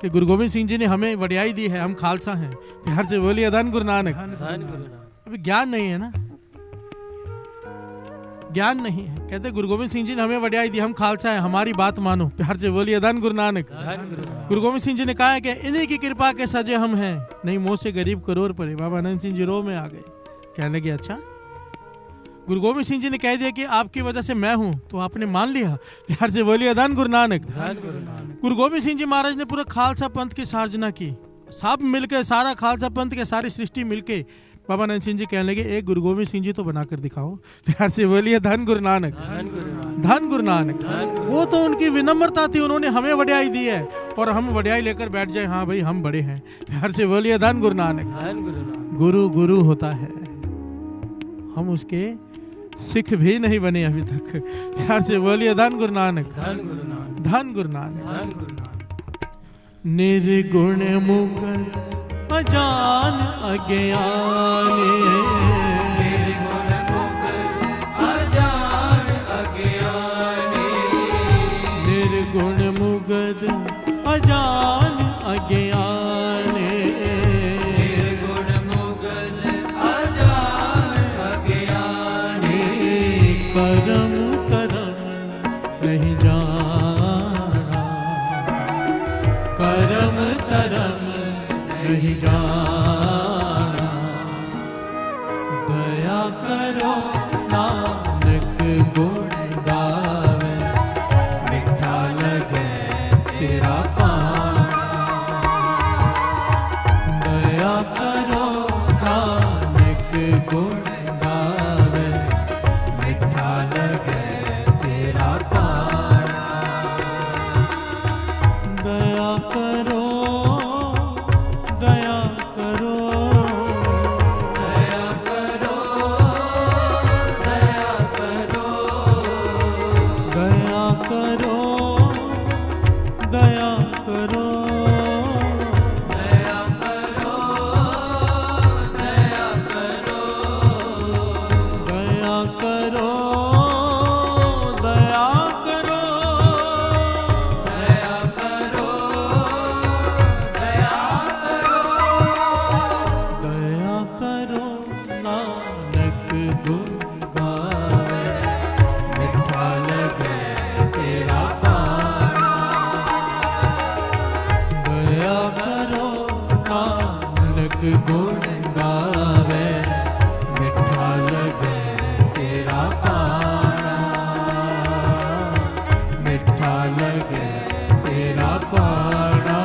कि गुरु गोविंद सिंह जी ने हमें वड्याई दी है, हम खालसा हैं। प्यार से बोलिए धन गुरु नानक। धन गुरु नानक। अभी ज्ञान नहीं है ना, ज्ञान नहीं है। कहते गुरु गोविंद सिंह जी ने हमें वड्याई दी, हम खालसा है, हमारी बात मानो। प्यार से बोलिए धन गुरु नानक। धन गुरु नानक। गुरु गोविंद सिंह जी ने कहा है कि इन्हीं की कृपा के सजे हम हैं, नहीं मोह से गरीब करोड़ पड़े। बाबा नंद सिंह जी रो में आ गए, कहने लगे अच्छा गुरु गोविंद सिंह जी ने कह दिया कि आपकी वजह से मैं हूं, तो आपने मान लिया। प्यार से बोलिए धन गुरु नानक। धन गुरु नानक। गुरु गोविंद सिंह जी महाराज ने पूरा खालसा पंथ की सार्जना की, सब मिलके, सारा खालसा पंथ के सारी सृष्टि मिलके बाबा नंद सिंह जी कहने लगे एक गुरु गोविंद सिंह जी तो बनाकर दिखाओ। प्यार से बोलिए धन गुरु नानक। धन गुरु नानक। धन गुरु नानक। वो तो उनकी विनम्रता थी, उन्होंने हमें वड्याई दी है और हम वड्याई लेकर बैठ जाए, हाँ भाई हम बड़े हैं। प्यार से बोलिए धन गुरु नानक। धन गुरु नानक। गुरु गुरु होता है, हम उसके सिख भी नहीं बने अभी तक। प्यार से बोलिए धन गुरु नानक। धन गुरु नानक। धन गुरु नानक। धन गुरु नानक। निर्गुण मुख अजान अज्ञानी, निर्गुण मुख अजान अज्ञानी, निर्गुण मुगध अजान अज्ञानी, दया करो नानक गुण गावे, मिठा लगे तेरा पाना। दया करो नानक गुण गावे, मिठा लगे तेरा पाना। दया करो, दया करो, दया करो, दया करो, दया करो, दया करो, दया करो, दया करो, दया करो, दया करो, दया करो, दया करो, दया करो नानक गुण गावे, मिठा लगे तेरा पाना। दया करो नानक गुण गावे, मिठा लगे तेरा पाना, मिठा लगे तेरा पाना।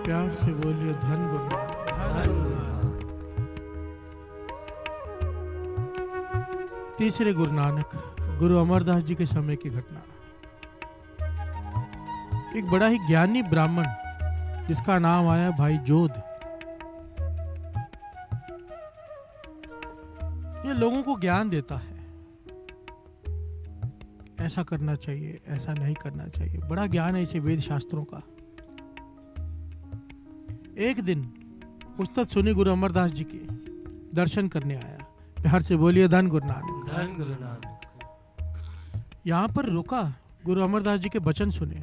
प्यार से बोलिए धन गुरु नानक। तीसरे गुरु नानक गुरु अमरदास जी के समय की घटना। एक बड़ा ही ज्ञानी ब्राह्मण जिसका नाम आया भाई जोध, ये लोगों को ज्ञान देता है, ऐसा करना चाहिए, ऐसा नहीं करना चाहिए। बड़ा ज्ञान है इसे वेद शास्त्रों का। एक दिन पुस्तक सुनी गुरु अमरदास जी की, दर्शन करने आया। प्यार से बोलिए धन गुरु नानक। धन गुरु नानक। यहाँ पर रुका, गुरु अमरदास जी के वचन सुने,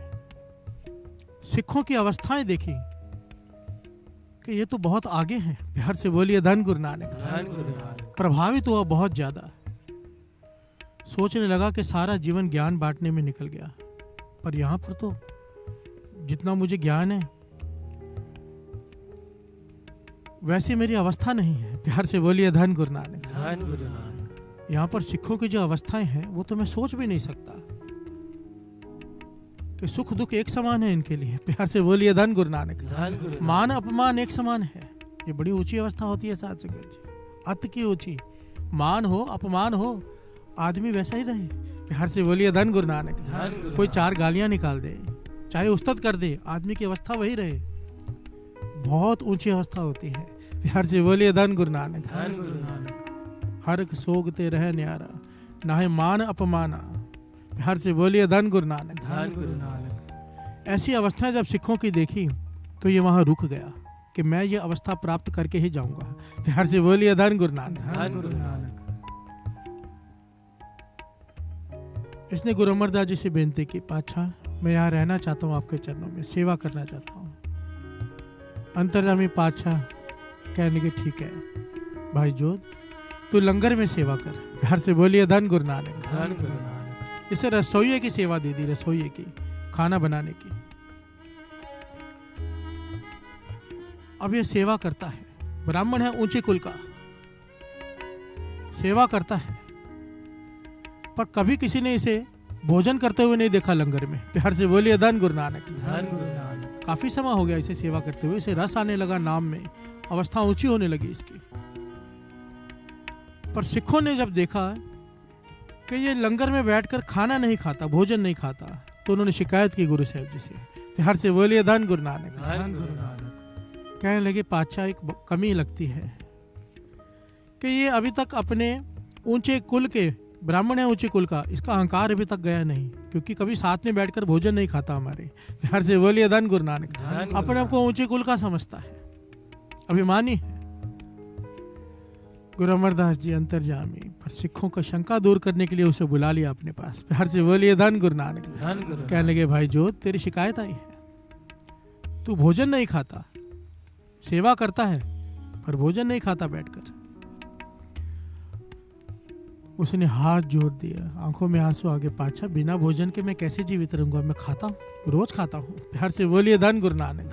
सिखों की अवस्थाएं देखी कि ये तो बहुत आगे हैं। प्यार से बोलिए धन गुरु नानक। धन गुरु नानक। प्रभावित हुआ बहुत ज्यादा, सोचने लगा कि सारा जीवन ज्ञान बांटने में निकल गया, पर यहाँ पर तो जितना मुझे ज्ञान है वैसी मेरी अवस्था नहीं है। प्यार से बोलिए धन गुरु नानक। धन गुरु नानक। यहाँ पर सिखों की जो अवस्थाएं हैं वो तो मैं सोच भी नहीं सकता कि सुख दुख एक समान है इनके लिए। प्यार से बोलिए धन गुरु नानक। धन गुरु नानक। मान अपमान एक समान है, ये बड़ी ऊंची अवस्था होती है साथ संगत जी, अत की ऊंची। मान हो अपमान हो, आदमी वैसा ही रहे। प्यार से बोलिए धन गुरु नानक। धन गुरु कोई चार गालियां निकाल दे, चाहे उस्तत कर दे, आदमी की अवस्था वही रहे। बहुत ऊंची अवस्था होती है। प्यार से बोलिए धन गुरु नानक। धन गुरु नानक। हर सोगते रह न्यारा, ना है मान अपमाना। प्यार से बोलिए धन गुरु नानक। धन गुरु नानक। ऐसी अवस्थाएं जब सिखों की देखी तो ये वहां रुक गया कि मैं ये अवस्था प्राप्त करके ही जाऊंगा। प्यार से बोलिए धन गुरु नानक। धन गुरु नानक। इसने गुरु अमरदास जी से बेनती की, पातशाह मैं यहाँ रहना चाहता हूँ, आपके चरणों में सेवा करना चाहता हूँ। अंतर्यामी पातशाह कहने के ठीक है भाई जोध, तू लंगर में सेवा कर। प्यार से बोलिए धन गुरु नानक। धन गुरु नानक। इसे रसोइये की सेवा दे दी, रसोइये की, खाना बनाने की। अब ये सेवा करता है, ब्राह्मण है ऊंचे कुल का, सेवा करता है, पर कभी किसी ने इसे भोजन करते हुए नहीं देखा लंगर में। प्यार से बोलिए धन गुरु नानक। धन गुरु नानक। काफी समय हो गया इसे सेवा करते हुए, इसे रस आने लगा नाम में, अवस्था ऊंची होने लगी इसकी। पर सिखों ने जब देखा कि ये लंगर में बैठकर खाना नहीं खाता, भोजन नहीं खाता, तो उन्होंने शिकायत की गुरु साहब जी से। प्यार से बोलिए धन गुरु नानक। धन गुरु नानक। कहने लगे पातशाह एक कमी लगती है कि ये अभी तक अपने ऊंचे कुल के ब्राह्मण है, ऊंचे कुल का, इसका अहंकार अभी तक गया नहीं, क्योंकि कभी साथ में बैठकर भोजन नहीं खाता हमारे। प्यार से बोलिए धन गुरु नानक। अपने आप को ऊंचे कुल का समझता है, अभिमानी है। गुरु अमरदास जी अंतर्जामी, पर सिखों का शंका दूर करने के लिए उसे बुला लिया अपने पास। प्यार से बोलिए धन गुरु नानक। कहने लगे भाई जोत, तेरी शिकायत आई है, तू भोजन नहीं खाता, सेवा करता है पर भोजन नहीं खाता बैठकर। उसने हाथ जोड़ दिया, आंखों में आंसू आ गए। पातशाह बिना भोजन के मैं कैसे जीवित रहूंगा, मैं खाता हूँ, रोज खाता हूँ। प्यार से बोलिए धन गुरु नानक।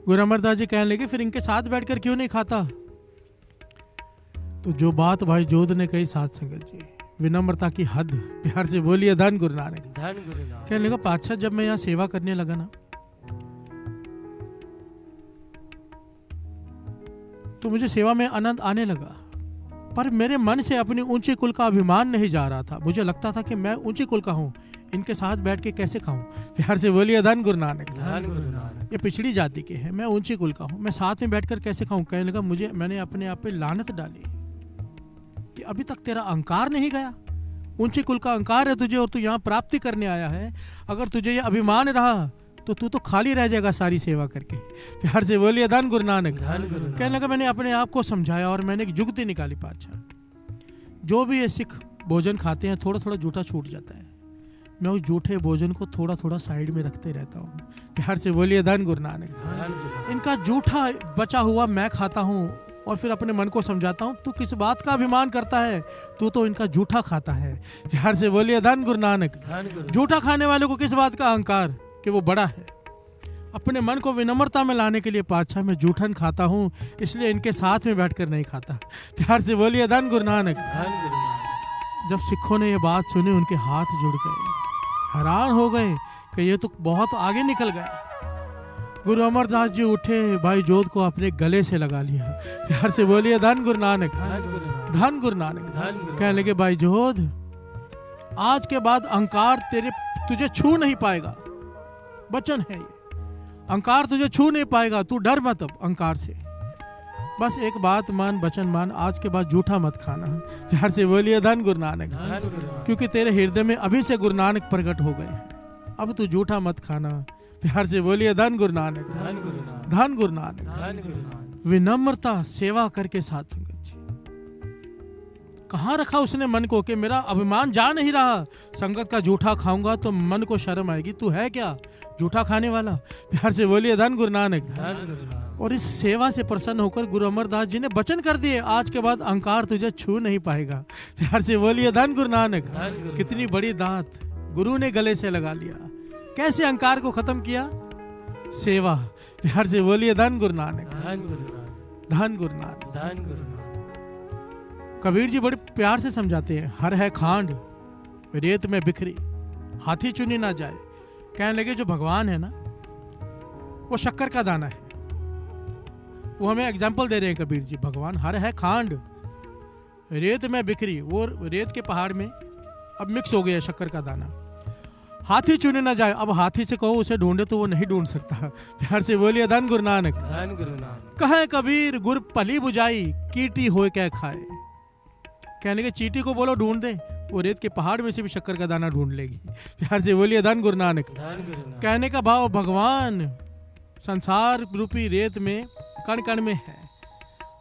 गुरु अमरदास जी कहने लगे फिर इनके साथ बैठकर क्यों नहीं खाता। तो जो बात भाई जोध ने कही साथ संगत जी, विनम्रता की हद। प्यार से बोलिए धन गुरु नानक। कहने लगा पातशाह जब मैं यहाँ सेवा करने लगा ना, तो मुझे सेवा में आनंद आने लगा, पर मेरे मन से अपनी ऊंचे कुल का अभिमान नहीं जा रहा था। मुझे लगता था कि मैं ऊंचे कुल का हूँ, इनके साथ बैठ के कैसे खाऊं। प्यार से बोलिए धन गुरु नानक। ये पिछड़ी जाति के हैं, मैं ऊंचे कुल का हूँ, मैं साथ में बैठकर कैसे खाऊं। कहने लगा मैंने अपने आप पे लानत डाली कि अभी तक तेरा अहंकार नहीं गया। ऊंचे कुल का अहंकार है तुझे और तू यहाँ प्राप्ति करने आया है। अगर तुझे ये अभिमान रहा तो तू तो खाली रह जाएगा सारी सेवा करके। प्यार से बोलिए धन गुरु नानक। कहने लगा मैंने अपने आप को समझाया और मैंने एक जुगती निकाली। पातशाह जो भी ये सिख भोजन खाते हैं थोड़ा थोड़ा जूठा छूट जाता है, मैं उस जूठे भोजन को थोड़ा थोड़ा साइड में रखते रहता हूँ। प्यार से बोलिए धन गुरु नानक। इनका जूठा बचा हुआ मैं खाता हूँ और फिर अपने मन को समझाता हूँ तू किस बात का अभिमान करता है, तू तो इनका जूठा खाता है। प्यार से बोलिए धन गुरु नानक। जूठा खाने वाले को किस बात का अहंकार कि वो बड़ा है। अपने मन को विनम्रता में लाने के लिए पातशाह मैं जूठन खाता हूँ, इसलिए इनके साथ में बैठकर नहीं खाता। प्यार से बोलिए धन गुरु नानक। जब सिखों ने ये बात सुनी उनके हाथ जुड़ गए, हैरान हो गए कि ये तो बहुत आगे निकल गया। गुरु अमरदास जी उठे, भाई जोध को अपने गले से लगा लिया। प्यार से बोलिए धन गुरु नानक। धन गुरु नानक। कहने लगे भाई जोध, आज के बाद अहंकार तुझे छू नहीं पाएगा, वचन है ये, अहंकार तुझे छू नहीं पाएगा, तू डर मत अब अहंकार से। बस एक बात मान, वचन मान, आज के बाद जूठा मत खाना। प्यार से बोलिए धन गुरु नानक। क्योंकि तेरे हृदय में अभी से गुरु नानक प्रकट हो गए हैं, अब तू जूठा मत खाना। प्यार से बोलिए धन गुरु नानक। धन गुरु नानक। विनम्रता सेवा करके साथ संगत जी, कहाँ रखा उसने मन को कि मेरा अभिमान जा नहीं रहा, संगत का जूठा खाऊंगा तो मन को शर्म आएगी, तू है क्या जूठा खाने वाला। प्यार से बोलिए धन गुरु नानक। और इस सेवा से प्रसन्न होकर गुरु अमरदास जी ने वचन कर दिए, आज के बाद अहंकार तुझे छू नहीं पाएगा। प्यार से बोलिए धन गुरु नानक। कितनी बड़ी दात गुरु ने गले से लगा लिया। कैसे अहंकार को खत्म किया, सेवा। प्यार से बोलिए धन गुरु नानक। धन गुरु नानक। कबीर जी बड़े प्यार से समझाते हैं, हर है खांड रेत में बिखरी, हाथी चुनी ना जाए। कहने लगे जो भगवान है ना, वो शक्कर का दाना है। वो हमें एग्जाम्पल दे रहे हैं कबीर जी, भगवान हर है खांड रेत में बिखरी, वो रेत के पहाड़ में अब मिक्स हो गया शक्कर का दाना, हाथी चुने ना जाए। अब हाथी से कहो उसे ढूंढे तो वो नहीं ढूंढ सकता। प्यार से बोलिए धन गुरु नानक। कहे कबीर गुर पली बुझाई, कीटी होए क्या खाए। कहने के चींटी को बोलो ढूंढ दे, वो रेत के पहाड़ में से भी शक्कर का दाना ढूंढ लेगी। प्यार से बोलिए धन गुरु नानक। कहने का भाव भगवान संसार रूपी रेत में कण कण में है,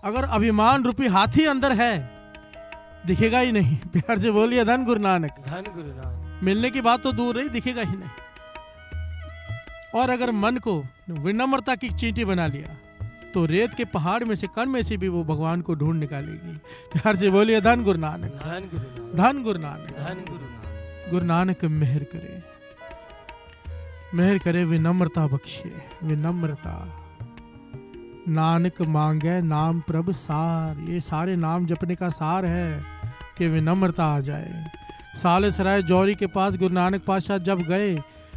अगर अभिमान रूपी हाथी अंदर है दिखेगा ही नहीं। प्यार से बोलिए धन गुरु नानक। मिलने की बात तो दूर रही, दिखेगा ही नहीं। और अगर मन को विनम्रता की चींटी बना लिया तो रेत के पहाड़ में से कण में से भी वो भगवान को ढूंढ निकालेगी। प्यार से बोलिए धन गुरु नानक। धन गुरु नानक। गुरु नानक मेहर करे, मेहर करे, विनम्रता बख्शे। विनम्रता नानक मांगे नाम प्रभु सार, ये सारे नाम जपने का सार है कि विनम्रता आ जाए। सालेसराय जौहरी के पास गुरु नानक पातशाह जब गए,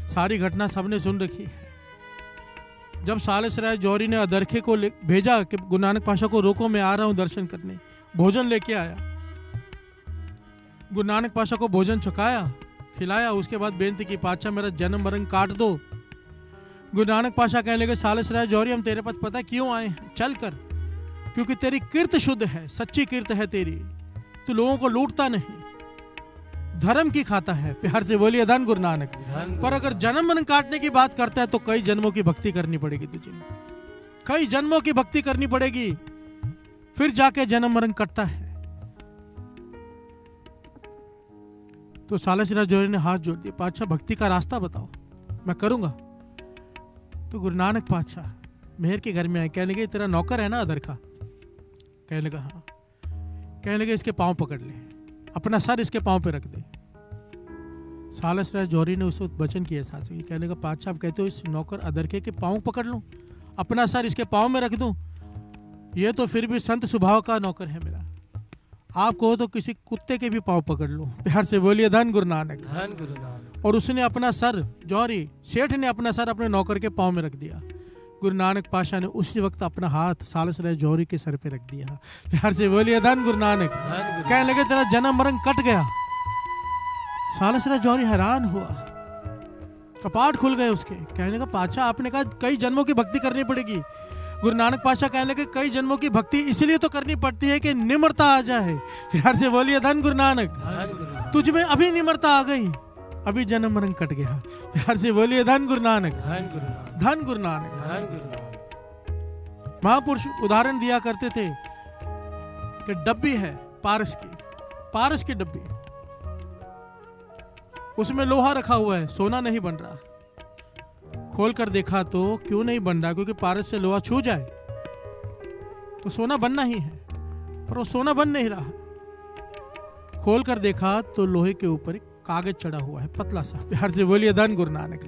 सारी घटना सबने सुन रखी है। जब सालेसराय जौहरी ने अदरखे को भेजा कि गुरु नानक पातशाह को रोको, मैं आ रहा हूं दर्शन करने, भोजन लेके आया। गुरु नानक पातशाह को भोजन चखाया, खिलाया, उसके बाद बेनती की पातशाह मेरा जन्म मरण काट दो। गुरु नानक पाशाह कहने लगे सालिस राय जौहरी, हम तेरे पास पता क्यों आए हैं, चल कर, क्योंकि तेरी किर्त शुद्ध है, सच्ची किर्त है तेरी, तू लोगों को लूटता नहीं, धर्म की खाता है। प्यार से बोलिए धन गुरु नानक। पर अगर जन्म मरण काटने की बात करता है तो कई जन्मों की भक्ति करनी पड़ेगी तुझे, कई जन्मों की भक्ति करनी पड़ेगी, फिर जाके जन्म मरण कटता है। तो सालिस राय जौहरी ने हाथ जोड़ दिया, पातशाह भक्ति का रास्ता बताओ, मैं करूंगा। तो गुरु नानक पातशाह मेहर के घर में आए, कहने लगे तेरा नौकर है ना अदर का, कहने लगा हाँ, कहने लगे इसके पांव पकड़ ले, अपना सर इसके पांव पे रख दे। सालिस राय जौहरी ने उसको वचन किया साथ से, कहने लगा पातशाह आप कहते हो इस नौकर अदर के पांव पकड़ लूं, अपना सर इसके पांव में रख दूं, ये तो फिर भी संत स्वभाव का नौकर है मेरा, आप कहो तो किसी कुत्ते के भी पांव पकड़ लो। प्यार से बोलिए धन गुरु नानक। धन गुरु नानक। और उसने अपना सर, जौहरी सेठ ने अपना सर अपने नौकर के पांव में रख दिया। गुरु नानक पाशाह ने उसी वक्त अपना हाथ सालिस राय जौहरी के सर पे रख दिया। प्यार से बोलिए धन गुरु नानक। कहने लगे तेरा जन्म मरण कट गया। सालिस राय जौहरी हैरान हुआ, कपाट खुल गए उसके। कहने लगा पातशाह आपने कहा कई जन्मों की भक्ति करनी पड़ेगी। गुरु नानक पातशाह कहने लगे कई जन्मों की भक्ति इसलिए तो करनी पड़ती है कि निम्रता आ जाए। प्यार से बोलिए धन गुरु नानक। तुझ में अभी निम्रता आ गई, अभी जन्म मरण कट गया। प्यार से बोलिए धन गुरु नानक। धन गुरु नानक। महापुरुष उदाहरण दिया करते थे कि डब्बी है पारस की डब्बी, उसमें लोहा रखा हुआ है, सोना नहीं बन रहा। खोल कर देखा तो क्यों नहीं बन रहा, क्योंकि पारस से लोहा छू जाए तो सोना बनना ही है, पर वो सोना बन नहीं रहा। खोल कर देखा तो लोहे के ऊपर एक कागज चढ़ा हुआ है, पतला सा। प्यार से बोलिए धन गुरु नानक।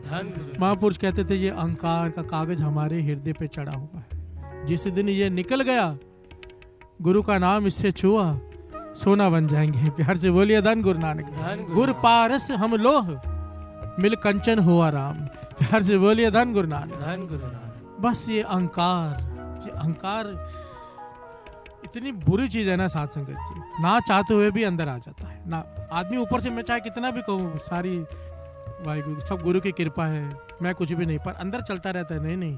महापुरुष कहते थे ये अहंकार का कागज हमारे हृदय पे चढ़ा हुआ है, जिस दिन ये निकल गया, गुरु का नाम इससे छुआ, सोना बन जाएंगे। प्यार से बोलिए धन गुरु नानक। गुर पारस हम लोह, मिल कंचन हुआ राम। प्यार से बोलिए धन गुरु नानक। बस ये अहंकार इतनी बुरी चीज है ना साथ संगत जी, ना चाहते हुए भी अंदर आ जाता है ना। आदमी ऊपर से मैं चाहे कितना भी कहूँ सारी वाहिगुरु सब गुरु की कृपा है, मैं कुछ भी नहीं, पर अंदर चलता रहता है नहीं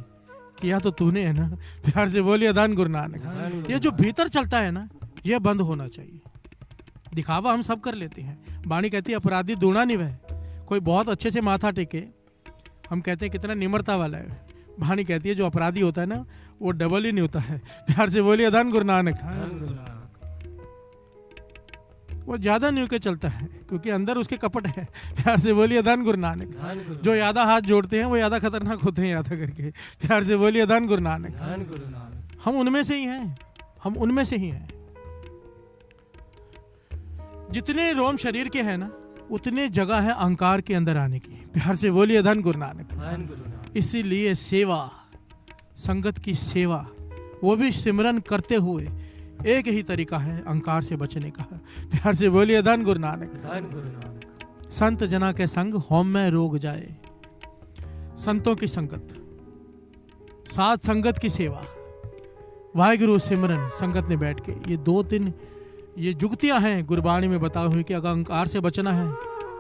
किया तो तूने है ना। प्यार से बोलिए धन गुरु नानक। ये जो भीतर चलता है ना, ये बंद होना चाहिए। दिखावा हम सब कर लेते हैं। वाणी कहती है अपराधी दूना निवह। कोई बहुत अच्छे से माथा टेके, हम कहते हैं कितना निम्रता वाला है। वाणी कहती है जो अपराधी होता है ना, वो डबल ही नहीं होता है। प्यार से बोलिए धन गुरु नानक। वो ज्यादा नहीं होकर चलता है, क्योंकि अंदर उसके कपट है। प्यार से बोलिए धन गुरु नानक। जो ज्यादा हाथ जोड़ते हैं वो ज्यादा खतरनाक होते हैं, याद करके। प्यार से बोलिए धन गुरु नानक। हम उनमें से ही हैं। जितने रोम शरीर के हैं ना, उतने जगह है अहंकार के अंदर आने की। प्यार से बोलिए धन गुरु नानक। इसीलिए सेवा, संगत की सेवा, वो भी सिमरन करते हुए, एक ही तरीका है अहंकार से बचने का। प्यार से बोलिए धन गुरु नानक। संत जना के संग होम में रोग जाए। संतों की संगत, साथ संगत की सेवा, वाहिगुरु सिमरन संगत में बैठ के, ये 2-3 ये जुगतियां हैं गुरबाणी में बताई हुई कि अगर अहंकार से बचना है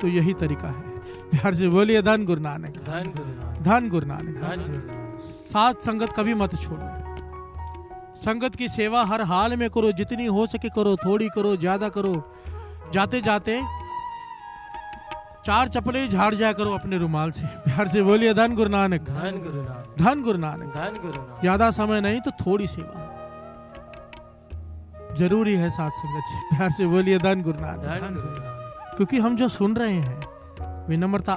तो यही तरीका है। प्यार से बोलिए धन गुरु नानक। धन गुरु नानक। साथ संगत कभी मत छोड़ो। संगत की सेवा हर हाल में करो, जितनी हो सके करो, थोड़ी करो ज्यादा करो। जाते जाते 4 चप्पलें झाड़ जाया करो अपने रुमाल से। प्यार से बोलिए धन गुरु नानक। धन गुरु नानक। ज्यादा समय नहीं तो थोड़ी सेवा जरूरी है साथ संगत। प्यार से बोलिए धन गुरु नानक। क्योंकि हम जो सुन रहे हैं, विनम्रता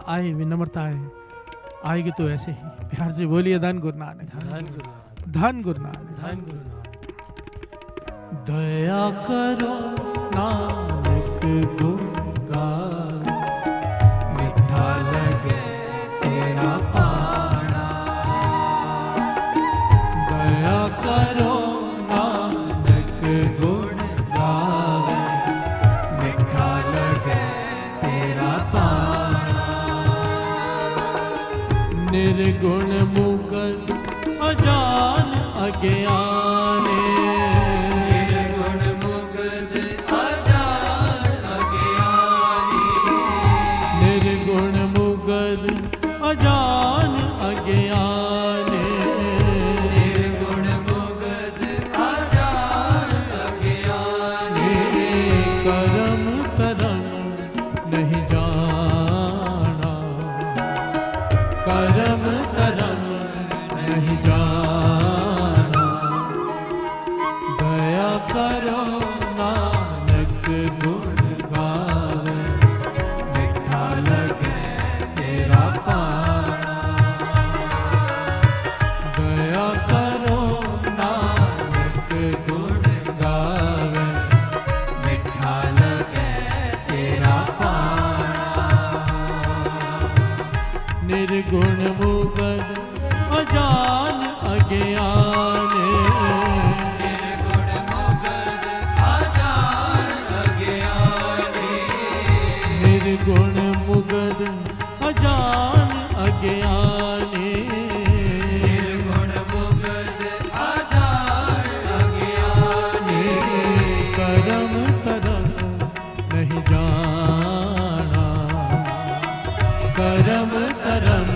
आएगी तो ऐसे ही। प्यार से बोलिए धन गुरु नानक। धन गुरु नानक। दया करो नानक गुण गावे, मिठा लगे तेरा पाना। दया करो नानक गुण गावे, मिठा लगे तेरा पाना। निर्गुण मुगल अजान अज्ञाने, निर्गुण मुगल अजान अज्ञाने। करो नानक गुण गावे, मिठा लगे तेरा पाना। दया करो नानक गुण गावे, मिठा लगे तेरा पाना। निर्गुण मुगद अजान अज्ञान, निर्गुण मुगद अजान अज्ञान, निर्गुण मुगद अजान अज्ञान, निर्गुण मुगद अजान अज्ञान। करम करम नहीं जाना, करम करम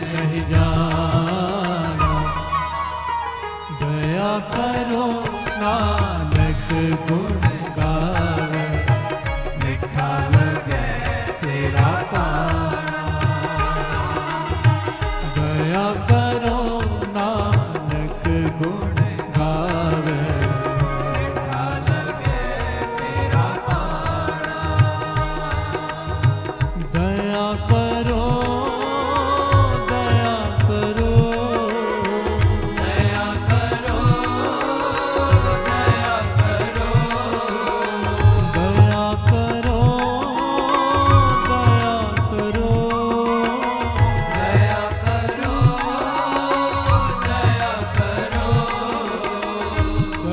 नहीं जाना। दया करो नानक गुण गावे, मिठा लगे तेरा पाना। दया करो नानक गुण गावे, मिठा लगे तेरा पाना। दया करो, दया करो, दया करो, दया करो, दया करो, दया करो, दया करो, दया करो,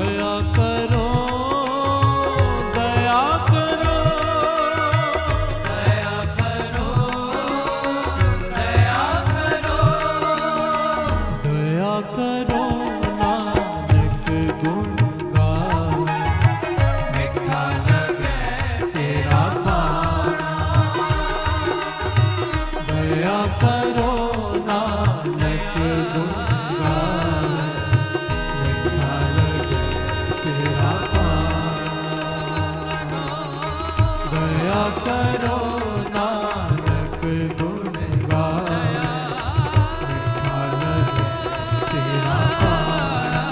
दया करो, दया करो, दया करो, दया करो। दया करो नानक गुण गावे, मिठा लगे तेरा पाना। दया करो नानक गुण गावे, मिठा लगे तेरा पाना। दया करो नानक गुण गावे, मिठा लगे तेरा पाना।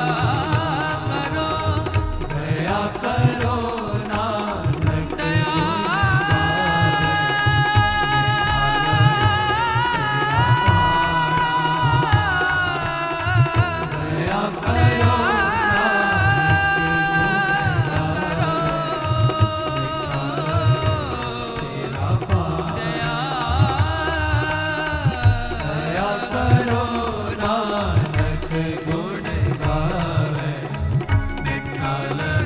दया करो नानक गुण गावे, मिठा लगे